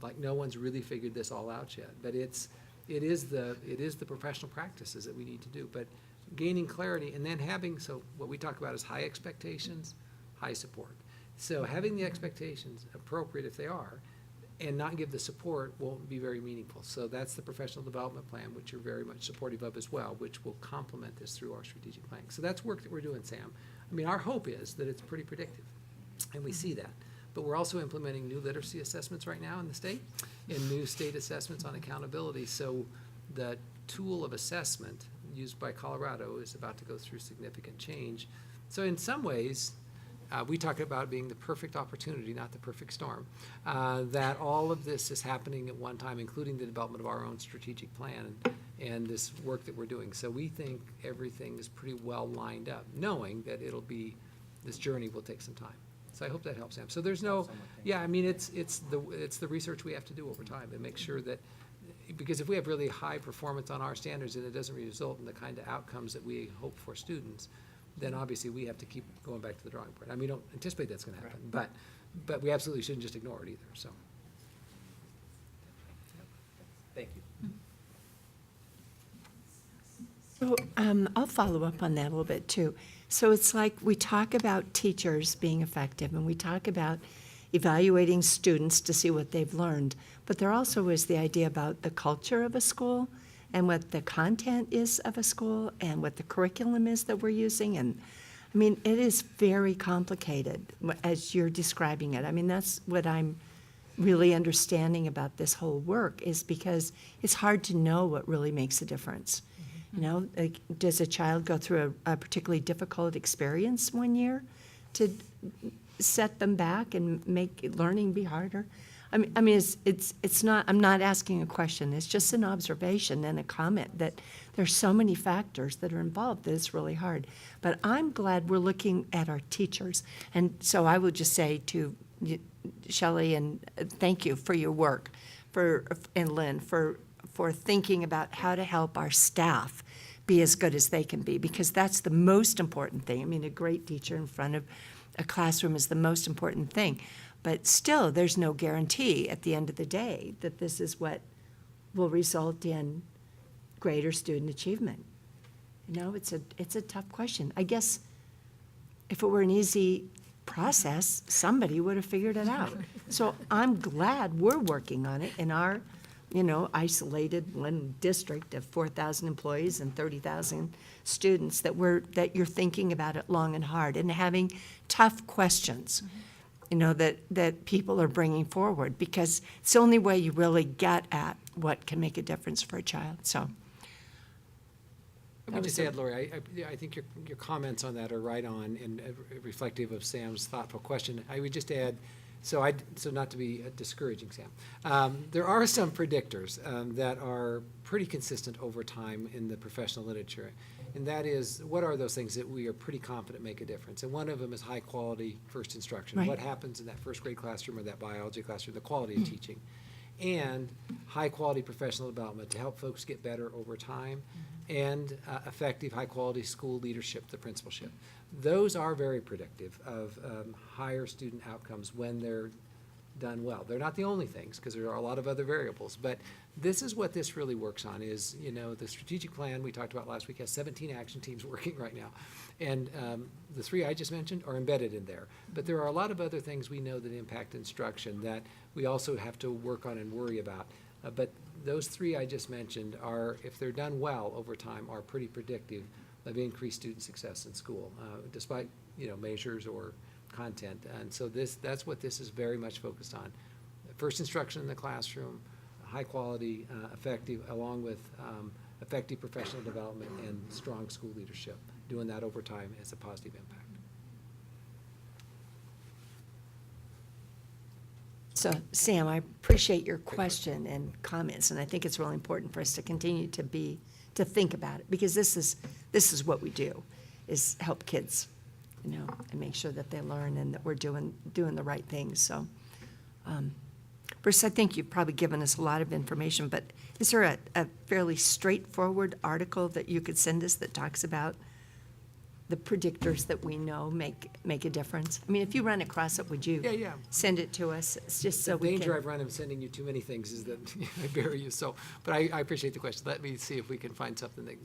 like no one's really figured this all out yet. But it is the professional practices that we need to do. But gaining clarity and then having, so what we talk about is high expectations, high support. So having the expectations appropriate if they are, and not give the support won't be very meaningful. So that's the professional development plan, which you're very much supportive of as well, which will complement this through our strategic planning. So that's work that we're doing, Sam. I mean, our hope is that it's pretty predictive, and we see that. But we're also implementing new literacy assessments right now in the state, and new state assessments on accountability. So the tool of assessment used by Colorado is about to go through significant change. So in some ways, we talk about being the perfect opportunity, not the perfect storm, that all of this is happening at one time, including the development of our own strategic plan and this work that we're doing. So we think everything is pretty well lined up, knowing that this journey will take some time. So I hope that helps, Sam. So there's no, yeah, I mean, it's the research we have to do over time and make sure that, because if we have really high performance on our standards and it doesn't result in the kind of outcomes that we hope for students, then obviously we have to keep going back to the drawing board. I mean, we don't anticipate that's gonna happen, but we absolutely shouldn't just ignore it either, so. Thank you. So I'll follow up on that a little bit too. So it's like we talk about teachers being effective and we talk about evaluating students to see what they've learned, but there also is the idea about the culture of a school and what the content is of a school and what the curriculum is that we're using. And I mean, it is very complicated as you're describing it. I mean, that's what I'm really understanding about this whole work, is because it's hard to know what really makes a difference. You know, like, does a child go through a particularly difficult experience one year to set them back and make learning be harder? I mean, it's not, I'm not asking a question, it's just an observation and a comment that there's so many factors that are involved that it's really hard. But I'm glad we're looking at our teachers. And so I would just say to Shelley, and thank you for your work, and Lynn, for thinking about how to help our staff be as good as they can be, because that's the most important thing. I mean, a great teacher in front of a classroom is the most important thing. But still, there's no guarantee at the end of the day that this is what will result in greater student achievement. You know, it's a tough question. I guess if it were an easy process, somebody would have figured it out. So I'm glad we're working on it in our, isolated one district of 4,000 employees and 30,000 students, that you're thinking about it long and hard and having tough questions. That people are bringing forward, because it's the only way you really get at what can make a difference for a child, so. Let me just add, Lori, I think your comments on that are right on and reflective of Sam's thoughtful question. I would just add, so not to be discouraging, Sam, there are some predictors that are pretty consistent over time in the professional literature. And that is, what are those things that we are pretty confident make a difference? And one of them is high-quality first instruction. Right. What happens in that first grade classroom or that biology classroom, the quality of teaching. And high-quality professional development to help folks get better over time. And effective, high-quality school leadership, the principalship. Those are very predictive of higher student outcomes when they're done well. They're not the only things, because there are a lot of other variables, but this is what this really works on is, the strategic plan we talked about last week has 17 action teams working right now. And the 3 I just mentioned are embedded in there. But there are a lot of other things we know that impact instruction that we also have to work on and worry about. But those 3 I just mentioned are, if they're done well over time, are pretty predictive of increased student success in school, despite, measures or content. And so that's what this is very much focused on. First instruction in the classroom, high quality, effective, along with effective professional development and strong school leadership. Doing that over time has a positive impact. So, Sam, I appreciate your question and comments, and I think it's really important for us to continue to think about it, because this is what we do, is help kids, and make sure that they learn and that we're doing the right things. So, Bruce, I think you've probably given us a lot of information, but is there a fairly straightforward article that you could send us that talks about the predictors that we know make a difference? I mean, if you run across it, would you Yeah. send it to us? It's just so The we can. danger I've run of sending you too many things is that I bury you. So, but I appreciate the question. Let me see if we can find something that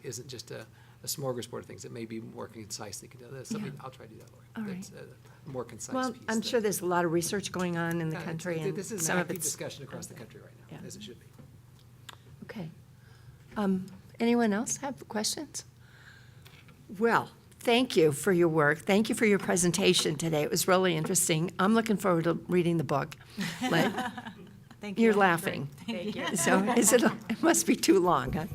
isn't just a a smorgasbord of things that may be more concisely. That's something I'll try to do that, Lori. All That's a more concise Well, piece. I'm that- sure there's a lot of research going on in the Yeah, country, it's- and This is some an of active it's, discussion across the country right now, Yeah. as it should be. okay. Anyone else have questions? Well, thank you for your work. Thank you for your presentation today. It was really interesting. I'm looking forward to reading the book. Like, Thank you. you're laughing. Thank you. So it must be too long, huh?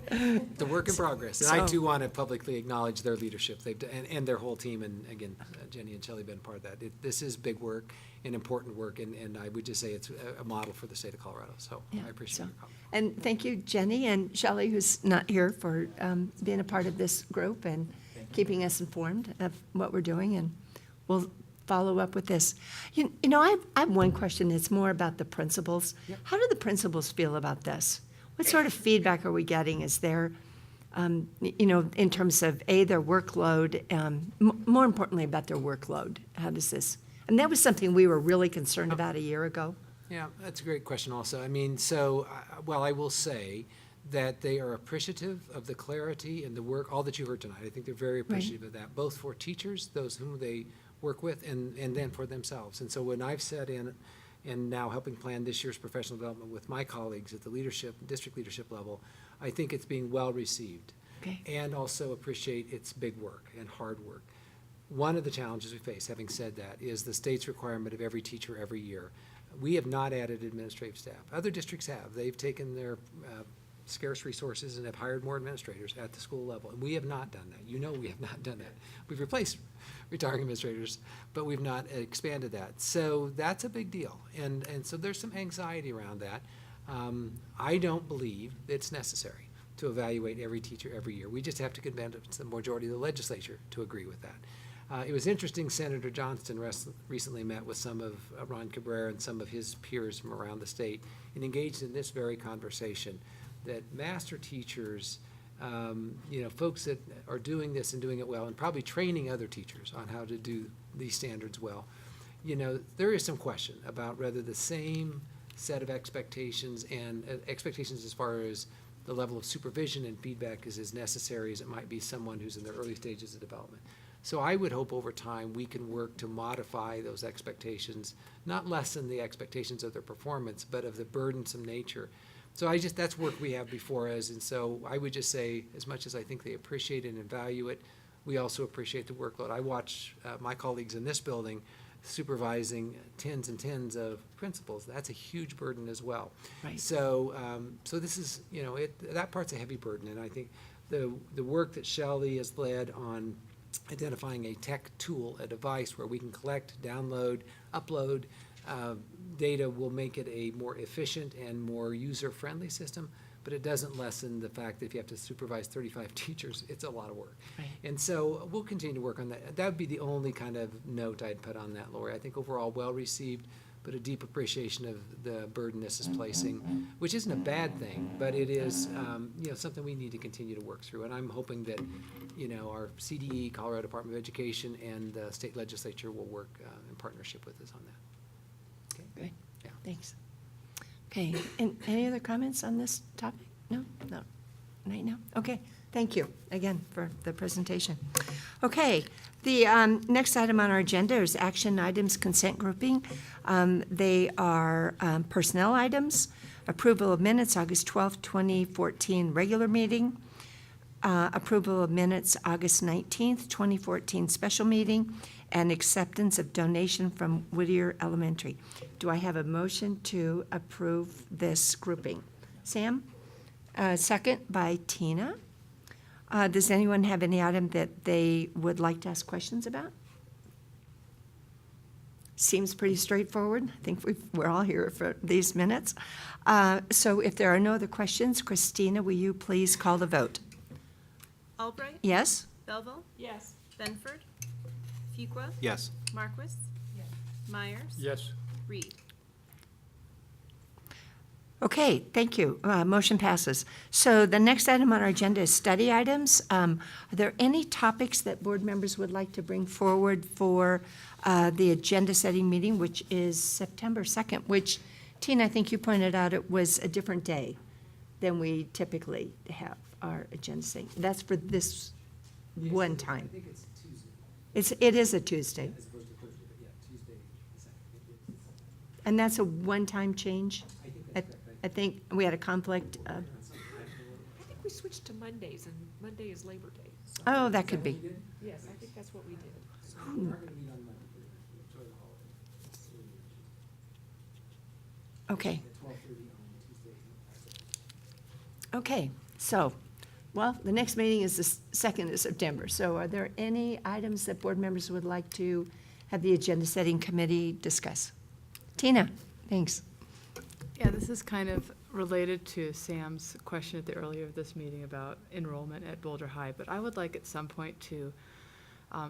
The work in progress, and I So- too want to publicly acknowledge their leadership, and their whole team, and again, Jenny and Shelley been part of that. This is big work and important work, and I would just say it's a model for the state of Colorado, so Yeah, I appreciate so- your comment. And thank you, Jenny and Shelley, who's not here, for being a part of this group and keeping us informed of what we're doing, and we'll follow up with this. You know, I have one question. It's more about the principals. How do the principals feel about this? What sort of feedback are we getting? Is there, you know, in terms of, A, their workload, more importantly about their workload? How does this, and that was something we were really concerned about a year ago. Yeah, that's a great question also. I mean, so, well, I will say that they are appreciative of the clarity and the work, all that you heard tonight. I think they're very appreciative of that, both for teachers, those whom they work with, and then for themselves. And so when I've sat in and now helping plan this year's professional development with my colleagues at the leadership, district leadership level, I think it's being well received. Okay. And also appreciate its big work and hard work. One of the challenges we face, having said that, is the state's requirement of every teacher every year. We have not added administrative staff. Other districts have. They've taken their scarce resources and have hired more administrators at the school level. And we have not done that. You know we have not done that. We've replaced retiring administrators, but we've not expanded that. So that's a big deal. And so there's some anxiety around that. I don't believe it's necessary to evaluate every teacher every year. We just have to convince the majority of the legislature to agree with that. It was interesting, Senator Johnston recently met with some of Ron Cabrera and some of his peers from around the state and engaged in this very conversation, that master teachers, you know, folks that are doing this and doing it well, and probably training other teachers on how to do these standards well, you know, there is some question about whether the same set of expectations and expectations as far as the level of supervision and feedback is as necessary as it might be someone who's in the early stages of development. So I would hope over time we can work to modify those expectations, not lessen the expectations of their performance, but of the burdensome nature. So that's work we have before us, and so I would just say, as much as I think they appreciate it and value it, we also appreciate the workload. I watch my colleagues in this building supervising tens and tens of principals. That's a huge burden as well. Right. So, so this is, you know, that part's a heavy burden, and I think the work that Shelley has led on identifying a tech tool, a device where we can collect, download, upload data will make it a more efficient and more user-friendly system, but it doesn't lessen the fact that if you have to supervise 35 teachers, it's a lot of work. Right. And so we'll continue to work on that. That would be the only kind of note I'd put on that, Lori. I think overall well-received, but a deep appreciation of the burden this is placing, which isn't a bad thing, but it is, you know, something we need to continue to work through. And I'm hoping that, you know, our CDE, Colorado Department of Education, and the state legislature will work in partnership with us on that. Okay. Good. Yeah. Thanks. Okay, and any other comments on this topic? No? No. Right now? Okay, thank you again for the presentation. Okay, the next item on our agenda is action items consent grouping. They are personnel items, approval of minutes, August 12th, 2014, regular meeting, approval of minutes, August 19th, 2014, special meeting, and acceptance of donation from Whittier Elementary. Do I have a motion to approve this grouping? Sam? Second by Tina. Does anyone have any item that they would like to ask questions about? Seems pretty straightforward. I think we're all here for these minutes. So if there are no other questions, Christina, will you please call the vote? Albright? Yes? Belleville? Yes. Benford? Fuqua? Yes. Marquis? Myers? Yes. Reed? Okay, thank you. Motion passes. So the next item on our agenda is study items. Are there any topics that board members would like to bring forward for the agenda-setting meeting, which is September 2nd, which, Tina, I think you pointed out it was a different day than we typically have our agenda setting. That's for this one time. I think it's Tuesday, It is a Tuesday, as opposed to Thursday, but yeah, Tuesday, the second. and that's a one-time change? I think I that's correct. I think we had a conflict. I think we switched to Mondays, and Monday is Labor Day. So- Oh, that could be. Yes, I think that's what we did. So- We are going to meet on Monday, enjoy the holiday. Okay, At 12:30 on Tuesday. okay, so, well, the next meeting is the 2nd of September, so are there any items that board members would like to have the agenda setting committee discuss? Tina, thanks. Yeah, this is kind of related to Sam's question at the earlier of this meeting about enrollment at Boulder High, but I would like at some point to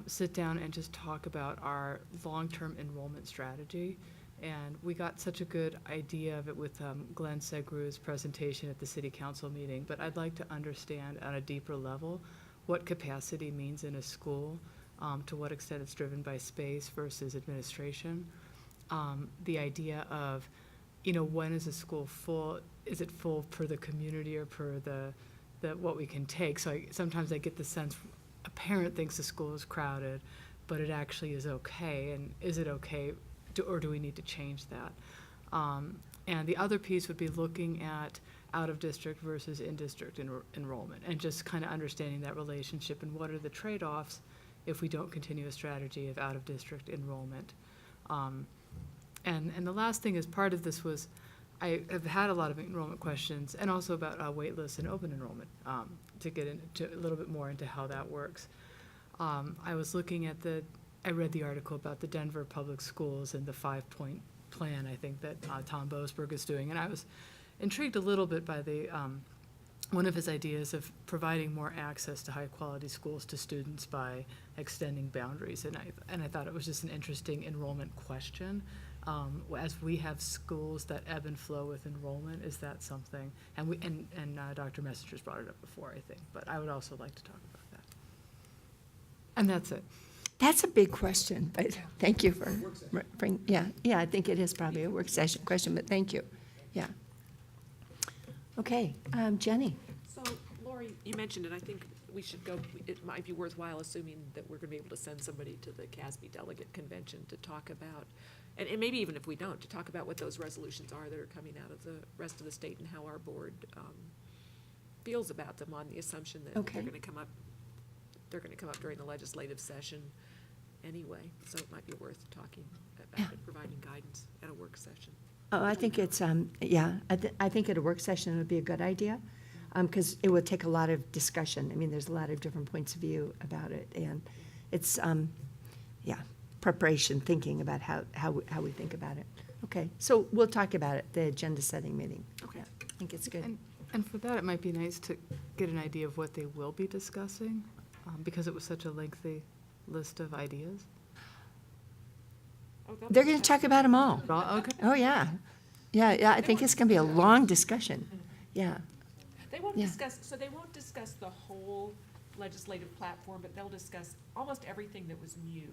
sit down and just talk about our long-term enrollment strategy. And we got such a good idea of it with Glenn Segru's presentation at the city council meeting, but I'd like to understand on a deeper level what capacity means in a school, to what extent it's driven by space versus administration. The idea of, when is a school full? Is it full per the community or per the what we can take? So sometimes I get the sense a parent thinks the school is crowded, but it actually is okay. And is it okay, or do we need to change that? And the other piece would be looking at out-of-district versus in-district enrollment, and just kind of understanding that relationship and what are the trade-offs if we don't continue a strategy of out-of-district enrollment. And the last thing is, part of this was, I have had a lot of enrollment questions, and also about wait lists and open enrollment, to get into a little bit more into how that works. I was looking at I read the article about the Denver Public Schools and the 5-point plan, I think, that Tom Boasberg is doing, and I was intrigued a little bit by one of his ideas of providing more access to high-quality schools to students by extending boundaries, and I thought it was just an interesting enrollment question. As we have schools that ebb and flow with enrollment, is that something? And Dr. Messenger's brought it up before, I think, but I would also like to talk about that. And that's it. That's a big question, but thank you for bringing, yeah, I think it is probably a work session question, but thank you, yeah. Okay, Jenny, So, Lori, you mentioned it, I think we should go, it might be worthwhile assuming that we're gonna be able to send somebody to the CASB delegate convention to talk about, and maybe even if we don't, to talk about what those resolutions are that are coming out of the rest of the state and how our board feels about them, on the assumption that Okay. they're gonna come up during the legislative session anyway, so it might be worth talking about it, providing guidance at a work session. oh, I think it's, I think at a work session would be a good idea, because it would take a lot of discussion. I mean, there's a lot of different points of view about it, and it's, preparation, thinking about how we think about it. Okay, so we'll talk about it, the agenda setting meeting. Okay. Yeah, I think it's good. And for that, it might be nice to get an idea of what they will be discussing, because it was such a lengthy list of ideas. They're going to talk about them all. Okay. Oh, yeah. Yeah, I think it's going to be a long discussion. Yeah, They won't Yeah. they won't discuss the whole legislative platform, but they'll discuss almost everything that was new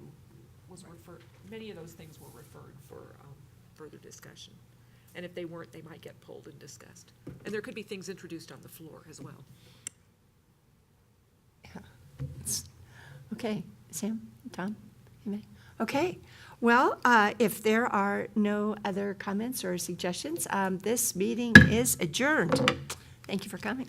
many of those things were referred for further discussion. And if they weren't, they might get pulled and discussed. And there could be things introduced on the floor as well. okay. Sam, Tom, anybody? Okay, well, if there are no other comments or suggestions, this meeting is adjourned. Thank you for coming.